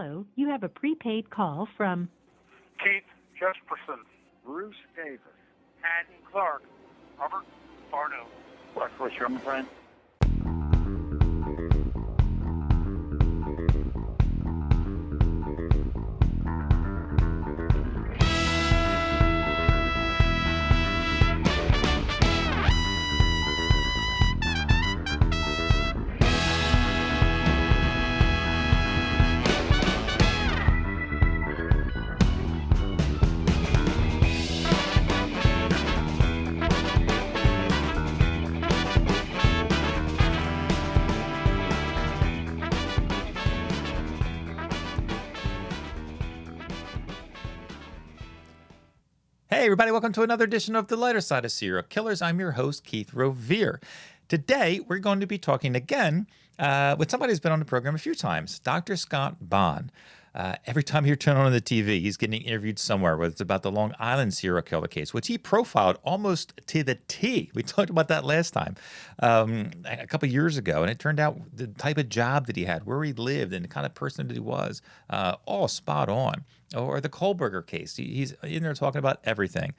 Hello, you have a prepaid call from Keith Jesperson, Bruce Davis, Patton Clark, Robert Barno. What's your friend? Hey, everybody, welcome to another edition of The Lighter Side of Serial Killers. I'm your host, Keith Rovere. Today, we're going to be talking again with somebody who's been on the program a few times, Dr. Scott Bonn. Every time you turn on the TV, he's getting interviewed somewhere, whether it's about the Long Island serial killer case, which he profiled almost to the T. We talked about that last time, a couple of years ago, and it turned out the type of job that he had, where he lived, and the kind of person that he was, all spot on. Or the Kohlberger case. He's in there talking about everything.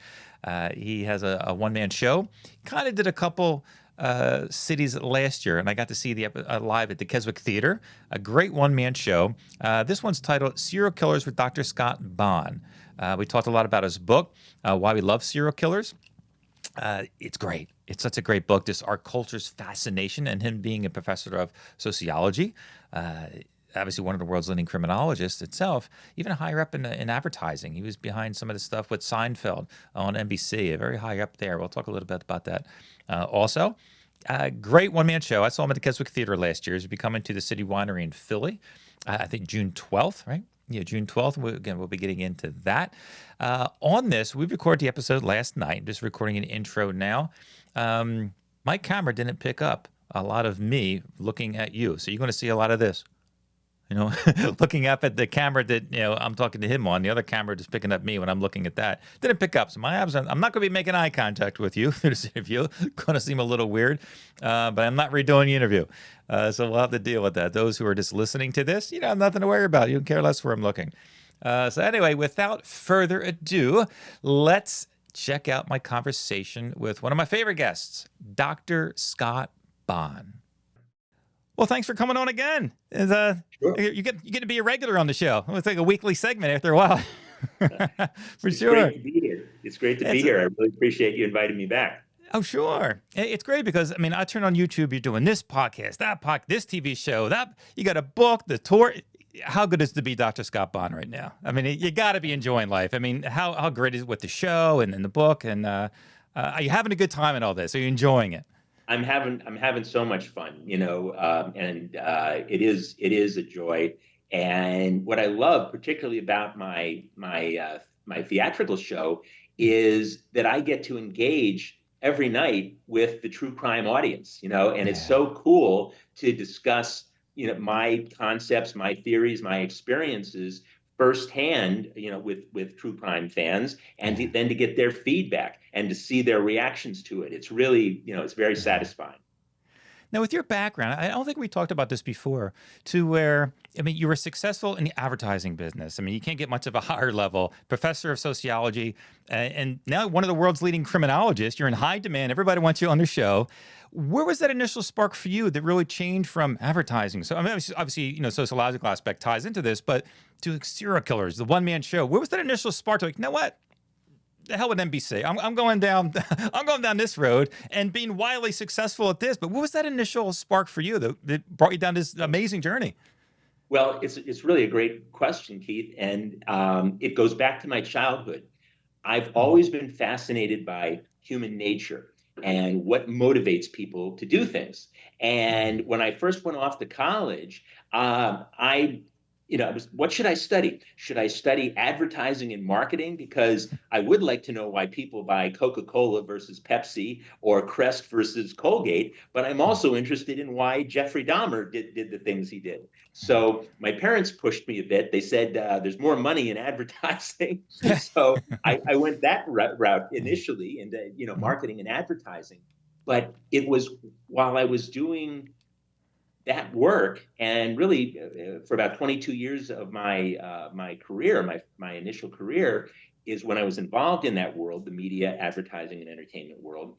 He has a one-man show. Kind of did a couple cities last year, and I got to see the live at the Keswick Theater. A great one-man show. This one's titled Serial Killers with Dr. Scott Bonn. We talked a lot about his book, Why We Love Serial Killers. It's great. It's such a great book. Just our culture's fascination, and him being a professor of sociology. Obviously one of the world's leading criminologists itself, even higher up in advertising. He was behind some of the stuff with Seinfeld on NBC, very high up there. We'll talk a little bit about that. Also, great one-man show. I saw him at the Keswick Theater last year. He'll be coming to the City Winery in Philly, I think June 12th, right? Yeah, June 12th. We'll be getting into that. On this, we recorded the episode last night. I'm just recording an intro now. My camera didn't pick up a lot of me looking at you, so you're going to see a lot of this. You know, looking up at the camera that, I'm talking to him on. The other camera just picking up me when I'm looking at that. Didn't pick up. So my abs, I'm not going to be making eye contact with you through this interview. Going to seem a little weird, but I'm not redoing the interview. So we'll have to deal with that. Those who are just listening to this, nothing to worry about. You don't care less where I'm looking. So anyway, without further ado, let's check out my conversation with one of my favorite guests, Dr. Scott Bonn. Well, thanks for coming on again. Sure. You get to be a regular on the show. It's like a weekly segment after a while. It's great to be here. It's great to be here. I really appreciate you inviting me back. Oh, sure. It's great because, I turn on YouTube, you're doing this podcast, that podcast, this TV show, that you got a book, the tour. How good is it to be Dr. Scott Bonn right now? You got to be enjoying life. How great is it with the show and the book? And are you having a good time in all this? Are you enjoying it? I'm having so much fun, and it is a joy. And what I love particularly about my theatrical show is that I get to engage every night with the true crime audience, and it's so cool to discuss, my concepts, my theories, my experiences firsthand, with true crime fans, and then to get their feedback and to see their reactions to it. It's really, it's very satisfying. Now, with your background, I don't think we talked about this before, to where, you were successful in the advertising business. You can't get much of a higher level, professor of sociology, and now one of the world's leading criminologists. You're in high demand. Everybody wants you on the show. Where was that initial spark for you that really changed from advertising? So, obviously, sociological aspect ties into this, but to serial killers, the one-man show, where was that initial spark to, you know what? The hell with NBC. I'm going down. I'm going down this road and being wildly successful at this. But what was that initial spark for you that brought you down this amazing journey? Well, it's really a great question, Keith, and it goes back to my childhood. I've always been fascinated by human nature and what motivates people to do things. And when I first went off to college, what should I study? Should I study advertising and marketing? Because I would like to know why people buy Coca-Cola versus Pepsi or Crest versus Colgate, but I'm also interested in why Jeffrey Dahmer did the things he did. So my parents pushed me a bit. They said, there's more money in advertising. So I went that route initially into, marketing and advertising. But it was while I was doing that work, and really for about 22 years of my career, my initial career, is when I was involved in that world, the media, advertising, and entertainment world.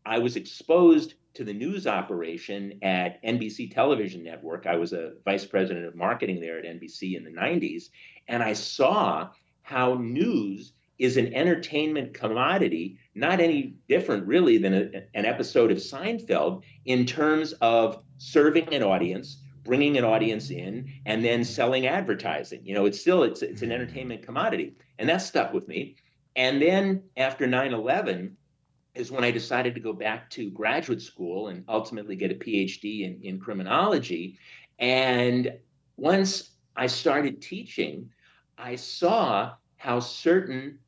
I was exposed to the news operation at NBC Television Network. I was a vice president of marketing there at NBC in the 90s, and I saw how news is an entertainment commodity, not any different really than an episode of Seinfeld in terms of serving an audience, bringing an audience in, and then selling advertising. It's an entertainment commodity, and that stuck with me. And then after 9/11 is when I decided to go back to graduate school and ultimately get a PhD in criminology. And once I started teaching, I saw how certain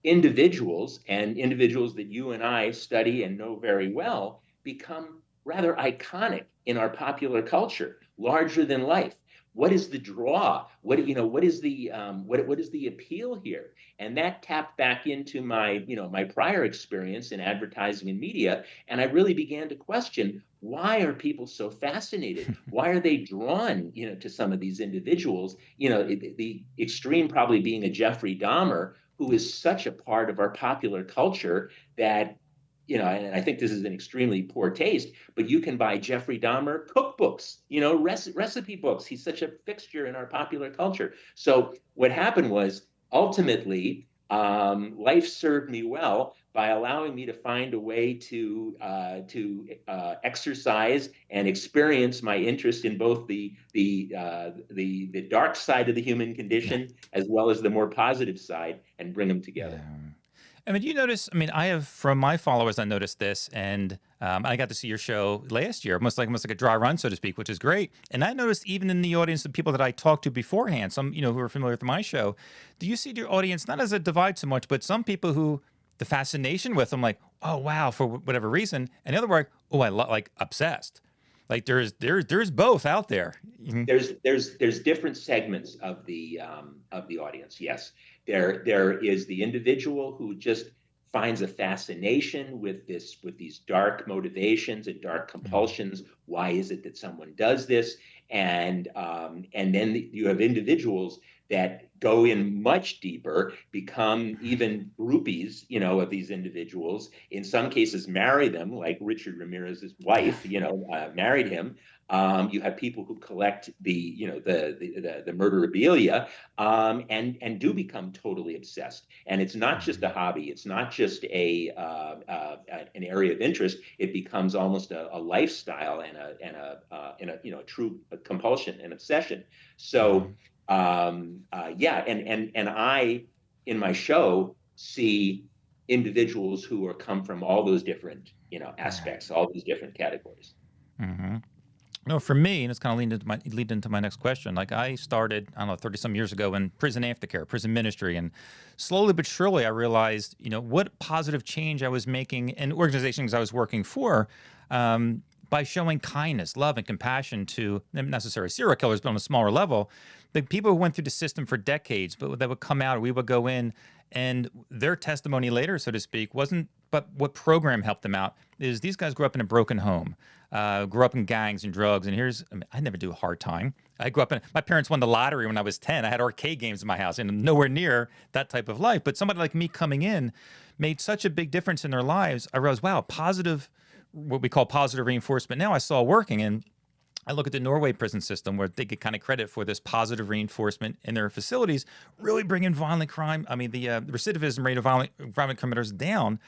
individuals, and individuals that you and I study and know very well, become rather iconic in our popular culture, larger than life. What is the draw? What is the appeal here? And that tapped back into my prior experience in advertising and media, and I really began to question, why are people so fascinated? Why are they drawn, to some of these individuals? The extreme probably being a Jeffrey Dahmer, who is such a part of our popular culture that, and I think this is an extremely poor taste, but you can buy Jeffrey Dahmer cookbooks, recipe books. He's such a fixture in our popular culture. So what happened was, ultimately, life served me well by allowing me to find a way to exercise and experience my interest in both the dark side of the human condition as well as the more positive side, and bring them together. Yeah. I mean, you notice, I have, from my followers, I noticed this, and I got to see your show last year, almost like a dry run, so to speak, which is great. And I noticed even in the audience, the people that I talked to beforehand, some, who are familiar with my show, do you see your audience not as a divide so much, but some people who the fascination with them, like, oh, wow, for whatever reason, and the other were like, oh, like obsessed. Like there's both out there. Mm-hmm. There's different segments of the audience. Yes, there is the individual who just finds a fascination with these dark motivations and dark compulsions. Mm-hmm. Why is it that someone does this? And then you have individuals that go in much deeper, become even groupies, of these individuals. In some cases, marry them, like Richard Ramirez's wife, married him. You have people who collect the murderabilia, and do become totally obsessed. And it's not just a hobby. It's not just an area of interest. It becomes almost a lifestyle and a true compulsion and obsession. So. And I, in my show, see individuals who come from all those different, aspects, all these different categories. Mm-hmm. No, for me, and it's kind of lead into my next question. Like I started, I don't know, 30 some years ago in prison aftercare, prison ministry, and slowly but surely I realized, what positive change I was making in organizations I was working for. By showing kindness, love, and compassion to not necessarily serial killers, but on a smaller level, the people who went through the system for decades, but that would come out, we would go in, and their testimony later, so to speak, wasn't, but what program helped them out is these guys grew up in a broken home, grew up in gangs and drugs, and I never do a hard time. I grew up my parents won the lottery when I was 10. I had arcade games in my house, and nowhere near that type of life. But somebody like me coming in made such a big difference in their lives. I realized, wow, what we call positive reinforcement. Now I saw working, and I look at the Norway prison system where they get kind of credit for this positive reinforcement in their facilities, really bringing violent crime. The recidivism rate of violent criminals down.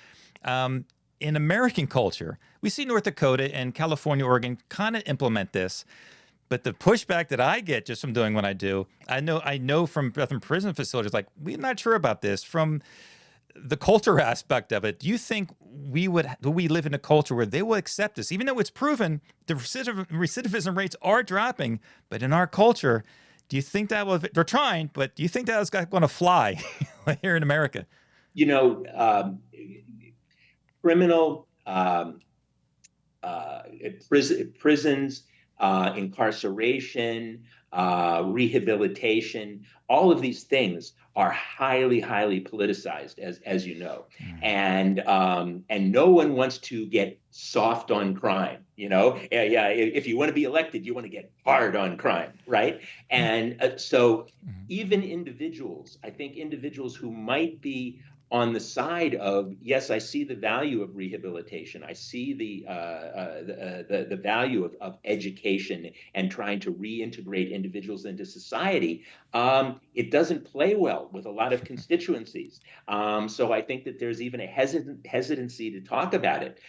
In American culture, we see North Dakota and California, Oregon kind of implement this. But the pushback that I get just from doing what I do, I know from prison facilities, like, we're not sure about this. From the culture aspect of it, do you think we live in a culture where they will accept this, even though it's proven the recidivism rates are dropping? But in our culture, do you think they're trying, but do you think that's going to fly here in America? Criminal prisons, incarceration, rehabilitation. All of these things are highly, highly politicized, as you know, and no one wants to get soft on crime. Yeah. If you want to be elected, you want to get hard on crime, right? And so even individuals, I think individuals who might be on the side of, yes, I see the value of rehabilitation. I see the value of education and trying to reintegrate individuals into society. It doesn't play well with a lot of constituencies. So I think that there's even a hesitancy to talk about it.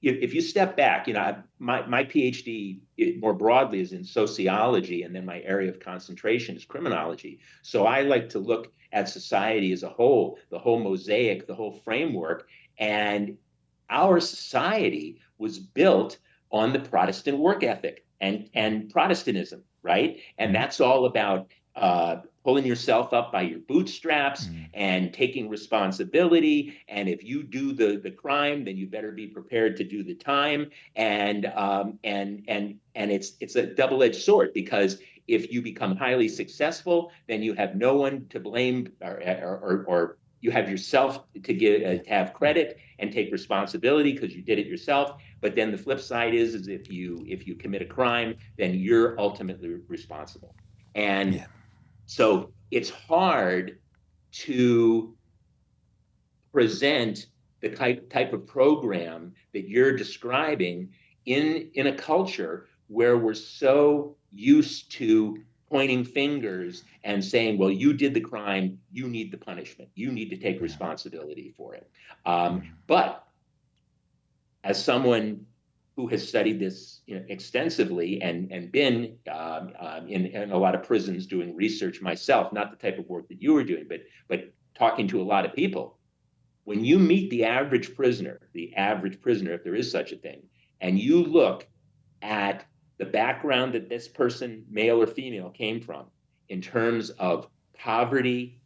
If you step back, my PhD more broadly is in sociology, and then my area of concentration is criminology. So I like to look at society as a whole, the whole mosaic, the whole framework. And our society was built on the Protestant work ethic and Protestantism, right? And that's all about pulling yourself up by your bootstraps and taking responsibility. And if you do the crime, then you better be prepared to do the time. And it's a double-edged sword, because if you become highly successful, then you have no one to blame, or you have yourself to have credit and take responsibility because you did it yourself. But then the flip side is if you commit a crime, then you're ultimately responsible. And so it's hard to present the type of program that you're describing in a culture where we're so used to pointing fingers and saying, well, you did the crime, you need the punishment, you need to take responsibility for it. But as someone who has studied this extensively and been in a lot of prisons doing research myself, not the type of work that you were doing, but talking to a lot of people, when you meet the average prisoner, if there is such a thing, and you look at the background that this person, male or female, came from in terms of poverty,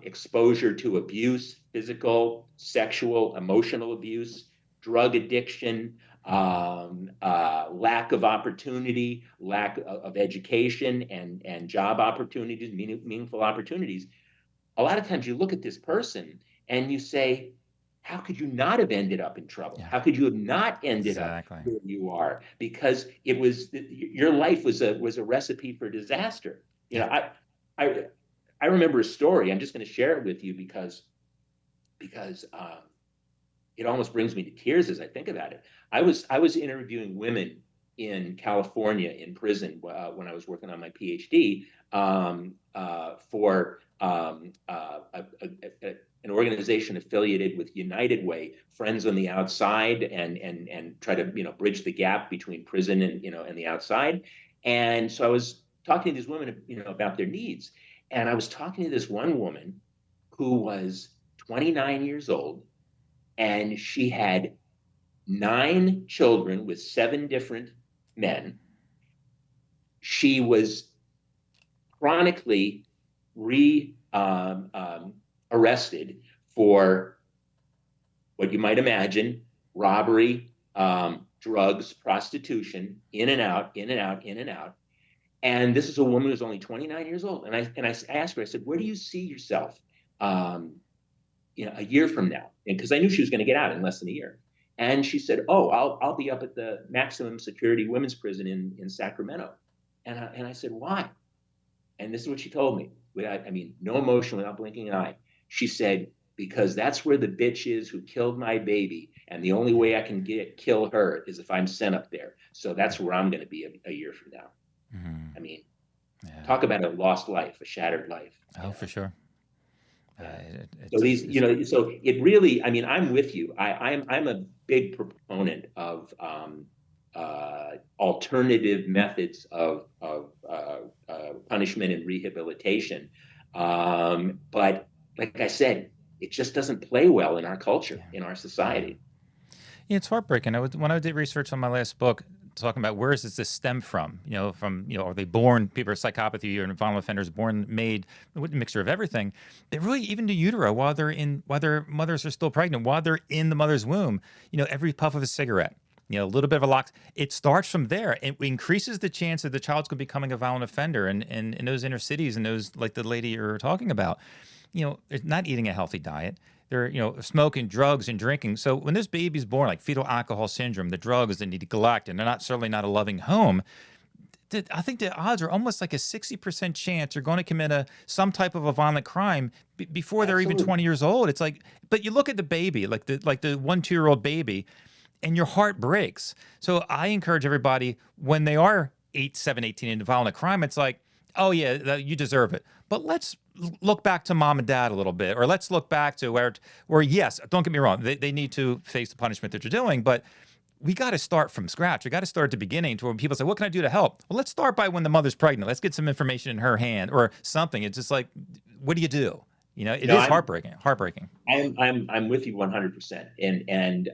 exposure to abuse, physical, sexual, emotional abuse, drug addiction, lack of opportunity, lack of education and job opportunities, meaningful opportunities. A lot of times you look at this person and you say, how could you not have ended up in trouble? Yeah. How could you have not ended up where you are? Because your life was a recipe for disaster. I remember a story. I'm just going to share it with you because it almost brings me to tears as I think about it. I was interviewing women in California in prison when I was working on my PhD for an organization affiliated with United Way, Friends on the Outside, and try to bridge the gap between prison and the outside. And so I was talking to these women about their needs, and I was talking to this one woman who was 29 years old, and she had 9 children with 7 different men. She was chronically arrested for what you might imagine: robbery, drugs, prostitution, in and out. And this is a woman who's only 29 years old. And I asked her, I said, where do you see yourself a year from now? Because I knew she was going to get out in less than a year. And she said, oh, I'll be up at the maximum security women's prison in Sacramento. And I said, why? And this is what she told me, no emotion, without blinking an eye. She said, because that's where the bitch is who killed my baby, and the only way I can kill her is if I'm sent up there. So that's where I'm going to be a year from now. Mm-hmm. Talk about a lost life, a shattered life. Oh, for sure. So so it really, I'm with you. I'm a big proponent of alternative methods of punishment and rehabilitation. But like I said, it just doesn't play well in our culture, in our society. Yeah, it's heartbreaking. When I did research on my last book, talking about where does this stem from? Are they born, people are psychopathy or violent offenders made with a mixture of everything? They really, even to utero, while their mothers are still pregnant, while they're in the mother's womb, every puff of a cigarette, a little bit of a lock. It starts from there. It increases the chance that the child's going to be becoming a violent offender. And in those inner cities and those, like the lady you're talking about, they're not eating a healthy diet. They're, smoking, drugs, and drinking. So when this baby's born, like fetal alcohol syndrome, the drugs, the neglect, and they're certainly not a loving home, I think the odds are almost like a 60% chance they're going to commit some type of a violent crime before they're even 20 years old. It's like, but you look at the baby, like the 1-2-year-old baby, and your heart breaks. So I encourage everybody, when they are 8, 7, 18 into violent crime, it's like, oh yeah, you deserve it. But let's look back to mom and dad a little bit, or let's look back to where yes, don't get me wrong, they need to face the punishment that they're doing, but we got to start from scratch. We got to start at the beginning, to when people say, what can I do to help? Well, let's start by when the mother's pregnant. Let's get some information in her hand or something. It's just like, what do you do? It is heartbreaking. I'm with you 100%. And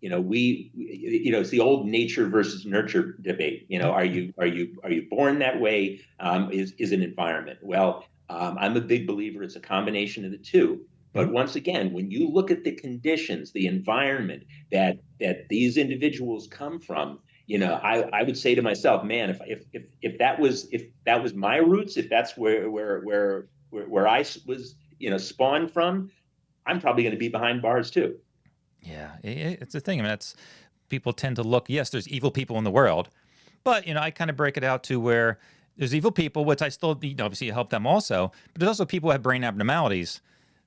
it's the old nature versus nurture debate. Are you born that way? Is an environment? Well, I'm a big believer it's a combination of the two. But once again, when you look at the conditions, the environment that these individuals come from, I would say to myself, man, if that was my roots, if that's where I was, spawned from, I'm probably going to be behind bars too. Yeah, it's a thing. I mean, people tend to look. Yes, there's evil people in the world, but I kind of break it out to where there's evil people, which I still obviously help them also. But there's also people who have brain abnormalities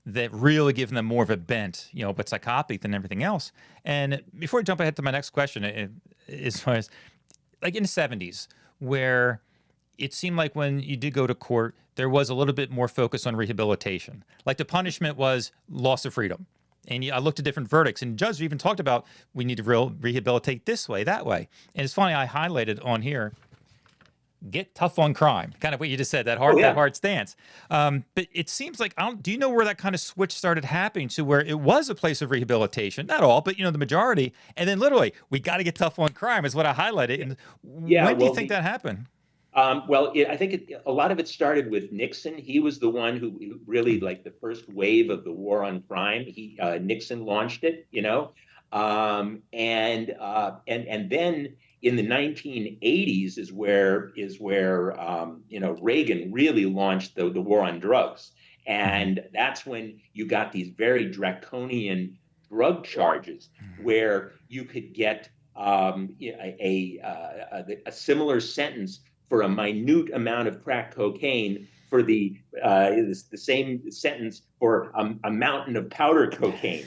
that really give them more of a bent, but psychopathy than everything else. And before I jump ahead to my next question, as far as like in the 70s, where it seemed like when you did go to court, there was a little bit more focus on rehabilitation. Like the punishment was loss of freedom. And I looked at different verdicts, and judges even talked about we need to rehabilitate this way, that way. And it's funny, I highlighted on here, get tough on crime, kind of what you just said, that hard stance. But it seems like, do you know where that kind of switch started happening to where it was a place of rehabilitation? Not all, but the majority. And then literally, we got to get tough on crime is what I highlighted. And when do you think that happened? I think a lot of it started with Nixon. He was the one who really, like the first wave of the war on crime. Nixon launched it, and then in the 1980s is where Reagan really launched the war on drugs, and that's when you got these very draconian drug charges where you could get a similar sentence for a minute amount of crack cocaine for the same sentence for a mountain of powder cocaine,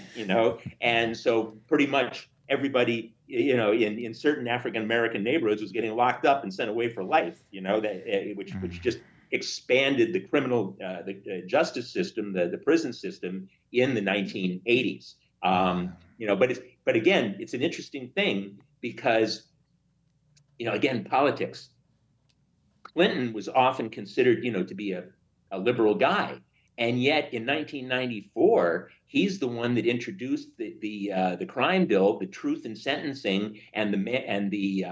and so pretty much everybody, in certain African American neighborhoods was getting locked up and sent away for life, which just expanded the criminal the justice system, the prison system in the 1980s. But again, it's an interesting thing because, again, politics. Clinton was often considered, to be a liberal guy, and yet in 1994 he's the one that introduced the crime bill, the truth in sentencing, and the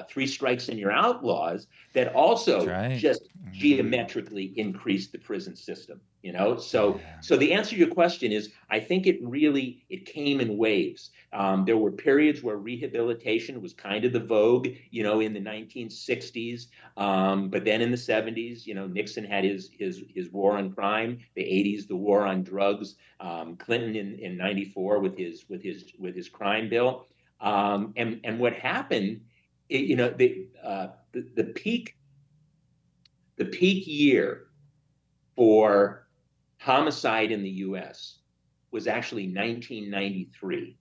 3 strikes and you're out laws that also just geometrically increased the prison system. So the answer to your question is, I think it came in waves. There were periods where rehabilitation was kind of the vogue, in the 1960s. But then in the 70s, Nixon had his war on crime. The 80s, the war on drugs. Clinton in 94 with his crime bill. And what happened, the peak year for homicide in the U.S. was actually 1993.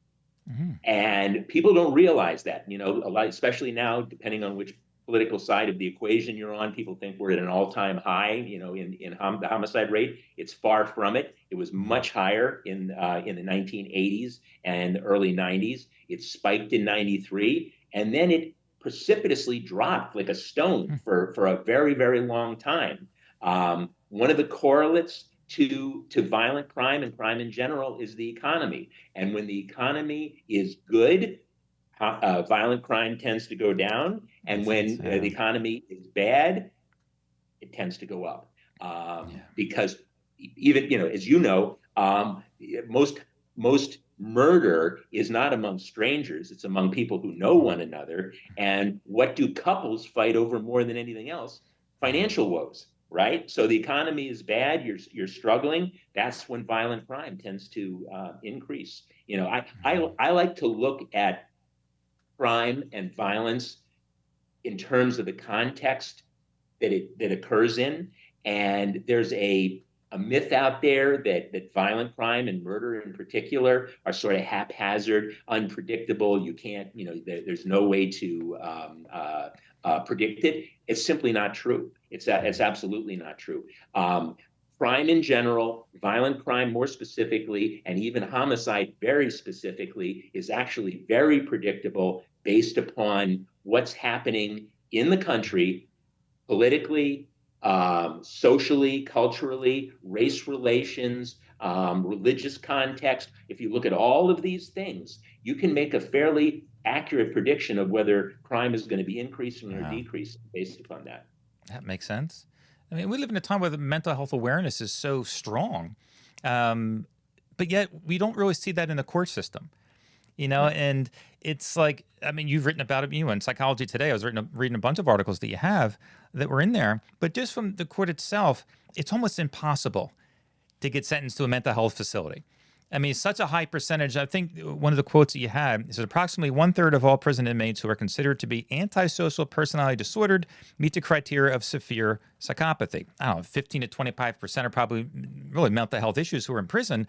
Mm-hmm. And people don't realize that, a lot, especially now, depending on which political side of the equation you're on, people think we're at an all-time high, in the homicide rate. It's far from it. It was much higher in the 1980s and early 90s. It spiked in 93, and then it precipitously dropped like a stone for a very, very long time. One of the correlates to violent crime and crime in general is the economy. And when the economy is good, violent crime tends to go down. And when the economy is bad, it tends to go up. Because even, as most murder is not among strangers, it's among people who know one another. And what do couples fight over more than anything else? Financial woes, right? So the economy is bad, you're struggling. That's when violent crime tends to increase. I like to look at crime and violence in terms of the context that occurs in. And there's a myth out there that violent crime and murder in particular are sort of haphazard, unpredictable. You can't, there's no way to predict it. It's simply not true. It's absolutely not true. Crime in general, violent crime more specifically, and even homicide very specifically is actually very predictable based upon what's happening in the country politically, socially, culturally, race relations, religious context. If you look at all of these things, you can make a fairly accurate prediction of whether crime is going to be increasing or decreasing based upon that. That makes sense. I mean, we live in a time where the mental health awareness is so strong, but yet we don't really see that in the court system. And it's like, I mean, you've written about it, in Psychology Today. I was reading a bunch of articles that you have that were in there, but just from the court itself, it's almost impossible to get sentenced to a mental health facility. I mean, such a high percentage. I think one of the quotes that you had is that approximately 1/3 of all prison inmates who are considered to be antisocial personality disordered meet the criteria of severe psychopathy. I don't know, 15 to 25% are probably really mental health issues who are in prison,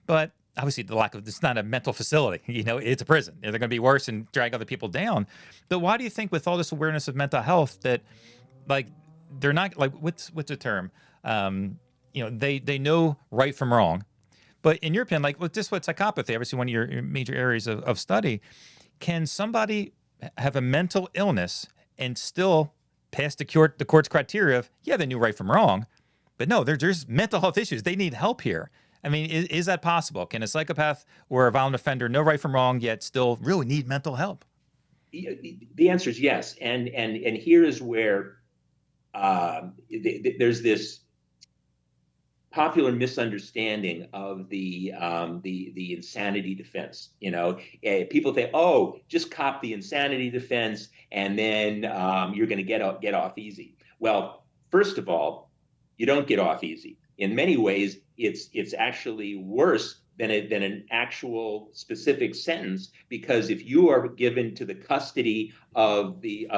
but obviously it's not a mental facility, it's a prison. They're going to be worse and drag other people down. But why do you think with all this awareness of mental health that they're not what's the term? They know right from wrong. But in your opinion, with psychopathy, obviously one of your major areas of study, can somebody have a mental illness and still pass the court's criteria of, they knew right from wrong, but no, there's mental health issues. They need help here. I mean, is that possible? Can a psychopath or a violent offender know right from wrong, yet still really need mental help? The answer is yes. And here is where there's this popular misunderstanding of the insanity defense. People think, oh, just cop the insanity defense, and then you're going to get off easy. Well, first of all, you don't get off easy. In many ways, it's actually worse than an actual specific sentence, because if you are given to the custody of a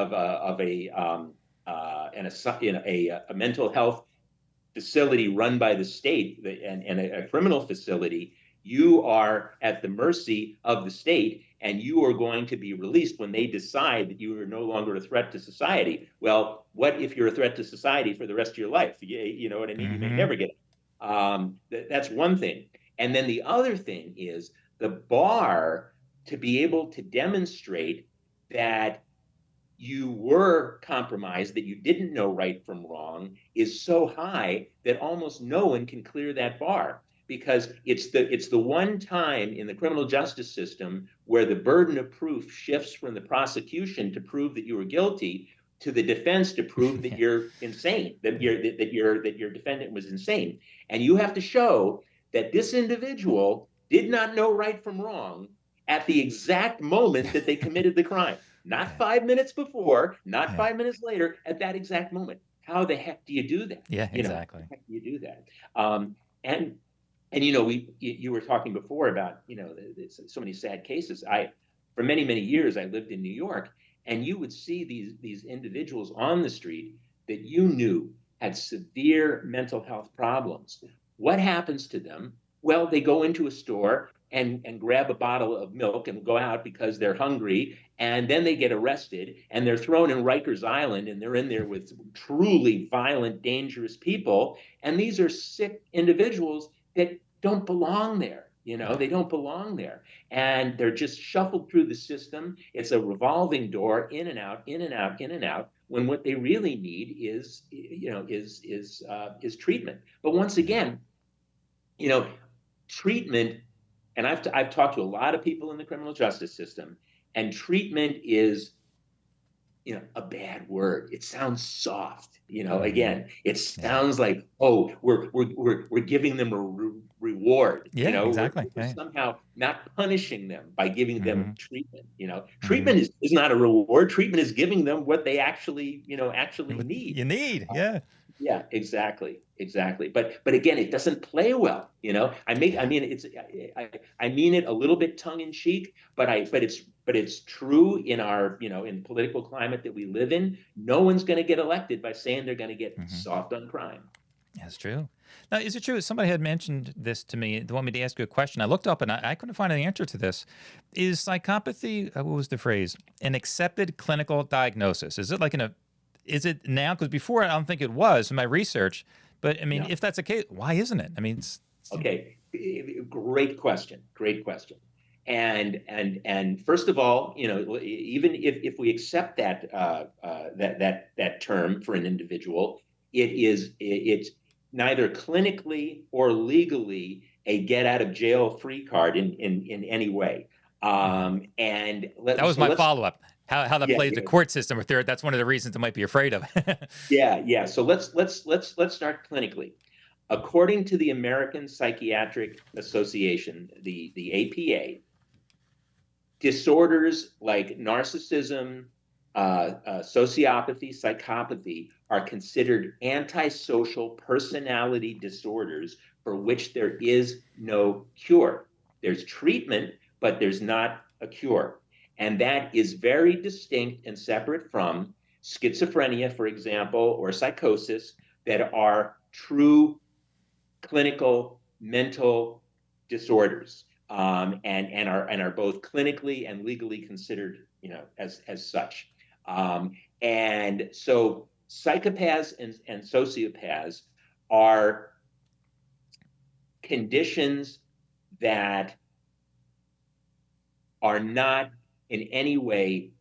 mental health facility run by the state and a criminal facility, you are at the mercy of the state, and you are going to be released when they decide that you are no longer a threat to society. Well, what if you're a threat to society for the rest of your life? You know what I mean? Mm-hmm. You may never get it. That's one thing. And then the other thing is the bar to be able to demonstrate that you were compromised, that you didn't know right from wrong, is so high that almost no one can clear that bar, because it's the one time in the criminal justice system where the burden of proof shifts from the prosecution to prove that you were guilty to the defense to prove that you're insane, that your defendant was insane. And you have to show that this individual did not know right from wrong at the exact moment that they committed the crime. Not 5 minutes before, not 5 minutes later, at that exact moment. How the heck do you do that? Yeah, exactly. How the heck do you do that? And you were talking before about, so many sad cases. For many, many years, I lived in New York, and you would see these individuals on the street that you knew had severe mental health problems. What happens to them? Well, they go into a store and grab a bottle of milk and go out because they're hungry, and then they get arrested, and they're thrown in Rikers Island, and they're in there with truly violent, dangerous people, and these are sick individuals that don't belong there. They don't belong there, and they're just shuffled through the system. It's a revolving door, in and out, in and out, in and out, when what they really need is treatment. But once again, treatment, and I've talked to a lot of people in the criminal justice system, and treatment is a bad word. It sounds soft. Mhm. Again, it Yeah. sounds like, oh, we're giving them a reward. Yeah, exactly. We're Yeah. somehow not punishing them by giving them Hmm. treatment. Hmm. Treatment is not a reward. Treatment is giving them what they actually What need. you need. Yeah. Yeah, exactly. But again, it doesn't play well. I Yeah. mean, I mean it a little bit tongue in cheek, but it's true in our in the political climate that we live in. No one's going to get elected by saying they're going to get Hmm. soft on crime. That's true. Now, is it true? Somebody had mentioned this to me. They want me to ask you a question. I looked up and I couldn't find an answer to this. Is psychopathy, what was the phrase? An accepted clinical diagnosis? Is it like is it now? Because before I don't think it was in my research. But I mean, No. if that's the case, why isn't it? I mean, Okay, great question. Great question. And first of all, even if we accept that term for an individual, it's neither clinically or legally a get out of jail free card in any way. Mhm. And That was so my let's follow up. How that yeah, plays the yeah, court system, or that's one of the reasons I might be afraid of. yeah. So let's start clinically. According to the American Psychiatric Association, the APA, disorders like narcissism, sociopathy, psychopathy are considered antisocial personality disorders for which there is no cure. There's treatment, but there's not a cure. And that is very distinct and separate from schizophrenia, for example, or psychosis that are true clinical mental disorders, and are both clinically and legally considered as such. And so psychopaths and sociopaths are conditions that are not in any way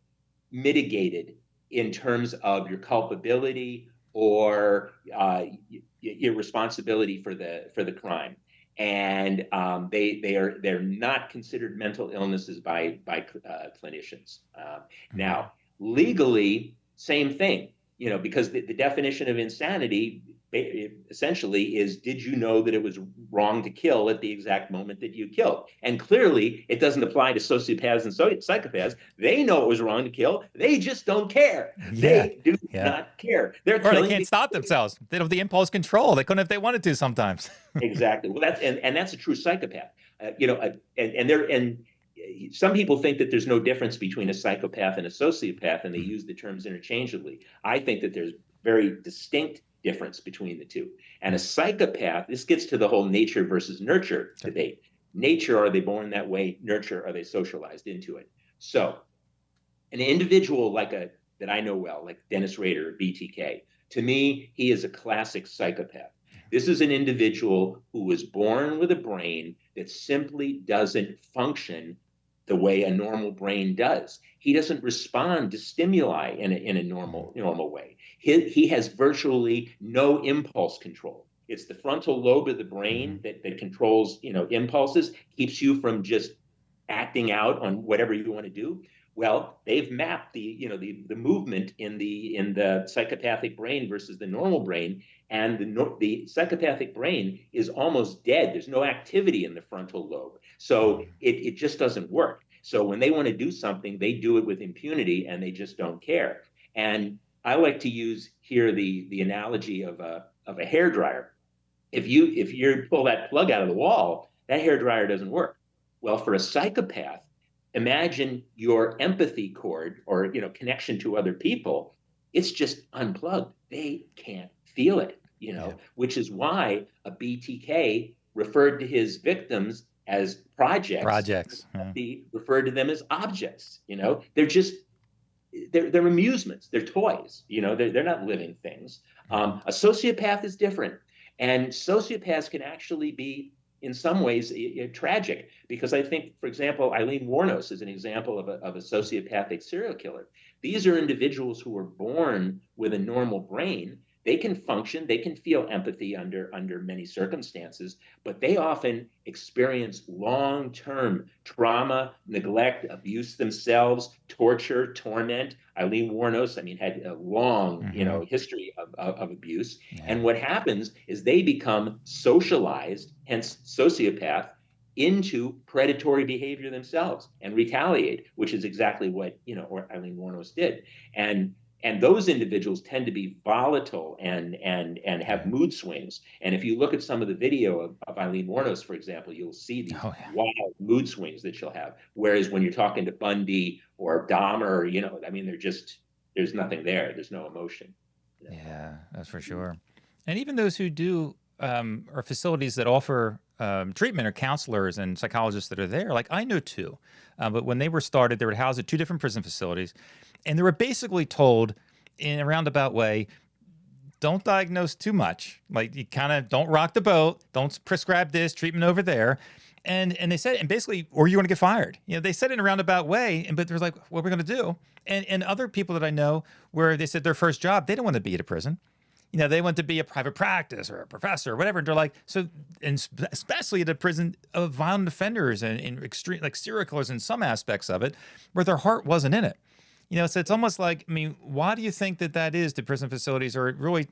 mitigated in terms of your culpability or your responsibility for the crime, and they're not considered mental illnesses by clinicians. Mhm. Now, legally, same thing. Because the definition of insanity essentially is, did you know that it was wrong to kill at the exact moment that you killed? And clearly, it doesn't apply to sociopaths and psychopaths. They know it was wrong to kill. They just don't care. Yeah. They do Yeah. not care. They're Or they killing can't because stop themselves. They don't have the impulse control. They couldn't if they wanted to sometimes. exactly. Well, that's a true psychopath. And some people think that there's no difference between a psychopath and a sociopath, and they Mhm. use the terms interchangeably. I think that there's very distinct difference between the two. And a Mhm. psychopath, this gets to the whole nature versus nurture Sure. debate. Nature, are they born that way? Nurture, are they socialized into it? So an individual that I know well, like Dennis Rader, BTK, to me, he is a classic psychopath. This is an individual who was born with a brain that simply doesn't function the way a normal brain does. He doesn't respond to stimuli in a Mhm. normal way. He has virtually no impulse control. It's the frontal lobe of the brain Mhm. that controls impulses, keeps you from just acting out on whatever you want to do. Well, they've mapped the movement in the psychopathic brain versus the normal brain, and the psychopathic brain is almost dead. There's no activity in the frontal lobe, so it just doesn't work. So when they want to do something, they do it with impunity, and they just don't care. And I like to use here the analogy of a hair dryer. If you pull that plug out of the wall, that hair dryer doesn't work. Well, for a psychopath, imagine your empathy cord or connection to other people. It's just unplugged. They can't feel it. Yeah. Which is why a BTK referred to his victims as projects. Projects. Yeah. He referred to them as objects. They're amusements. They're toys. They're not living things. Mhm. A sociopath is different, and sociopaths can actually be, in some ways, tragic. Because I think, for example, Eileen Wuornos is an example of a sociopathic serial killer. These are individuals who were born with a normal brain. they can function, they can feel empathy under many circumstances, but they often experience long-term trauma, neglect, abuse themselves, torture, torment. Eileen Wuornos, I mean, had a long, history of abuse. Yeah. And what happens is they become socialized, hence sociopath, into predatory behavior themselves and retaliate, which is exactly what, or Eileen Wuornos did. And those individuals tend to be volatile and have mood swings. And if you look at some of the video of Eileen Wuornos, for example, you'll see these wild mood swings that she'll have. Whereas when you're talking to Bundy or Dahmer, I mean, there's nothing there. There's no emotion. Yeah, that's for sure. And even those who do are facilities that offer treatment or counselors and psychologists that are there. Like I know two, but when they were started, they were housed at two different prison facilities. And they were basically told in a roundabout way, don't diagnose too much. Like you kind of don't rock the boat. Don't prescribe this treatment over there. And they said, and basically, or you're going to get fired. They said it in a roundabout way, but they're like, what are we going to do? And other people that I know where they said their first job, they don't want to be at a prison. They want to be a private practice or a professor or whatever. And they're like, so, and especially at a prison of violent offenders and extreme, like serial killers in some aspects of it, where their heart wasn't in it. So it's almost like, I mean, why do you think that is the prison facilities are really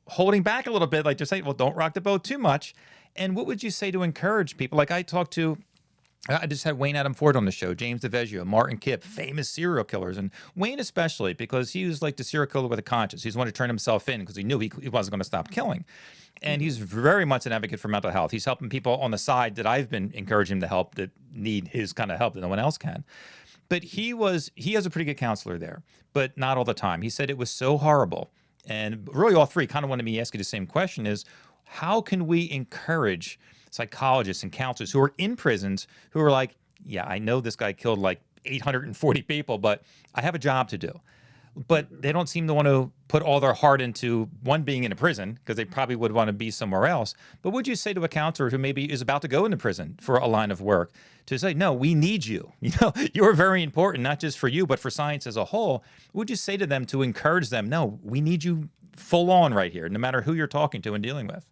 holding back a little bit? Like just say, well, don't rock the boat too much. And what would you say to encourage people? Like I just had Wayne Adam Ford on the show, James DeVeggio, Martin Kipp, famous serial killers. And Wayne especially, because he was like the serial killer with a conscience. He's wanted to turn himself in because he knew he wasn't going to stop killing. And he's very much an advocate for mental health. He's helping people on the side that I've been encouraging him to help that need his kind of help that no one else can. But he has a pretty good counselor there, but not all the time. He said it was so horrible. And really all three kind of wanted me to ask you the same question is, how can we encourage psychologists and counselors who are in prisons who are like, yeah, I know this guy killed like 840 people, but I have a job to do. But they don't seem to want to put all their heart into one being in a prison because they probably would want to be somewhere else. But would you say to a counselor who maybe is about to go into prison for a line of work to say, no, we need you. You're very important, not just for you, but for science as a whole. Would you say to them to encourage them, no, we need you full on right here, no matter who you're talking to and dealing with?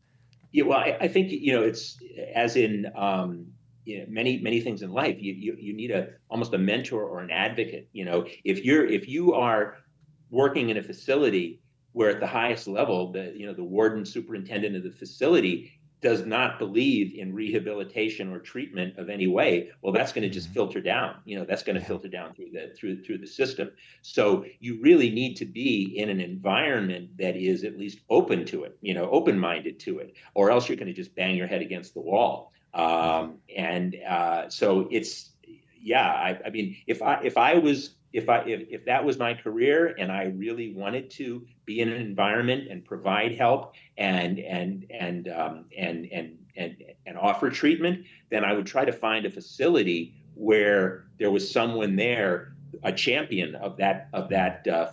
Yeah, well, I think, it's as in many things in life, you need almost a mentor or an advocate. If you are working in a facility where at the highest level, the warden superintendent of the facility does not believe in rehabilitation or treatment of any way, well, that's going to just filter down. That's going to filter down through the system. So you really need to be in an environment that is at least open to it, open-minded to it, or else you're going to just bang your head against the wall. So it's, yeah. I mean, if that was my career and I really wanted to be in an environment and provide help and offer treatment, then I would try to find a facility where there was someone there, a champion of that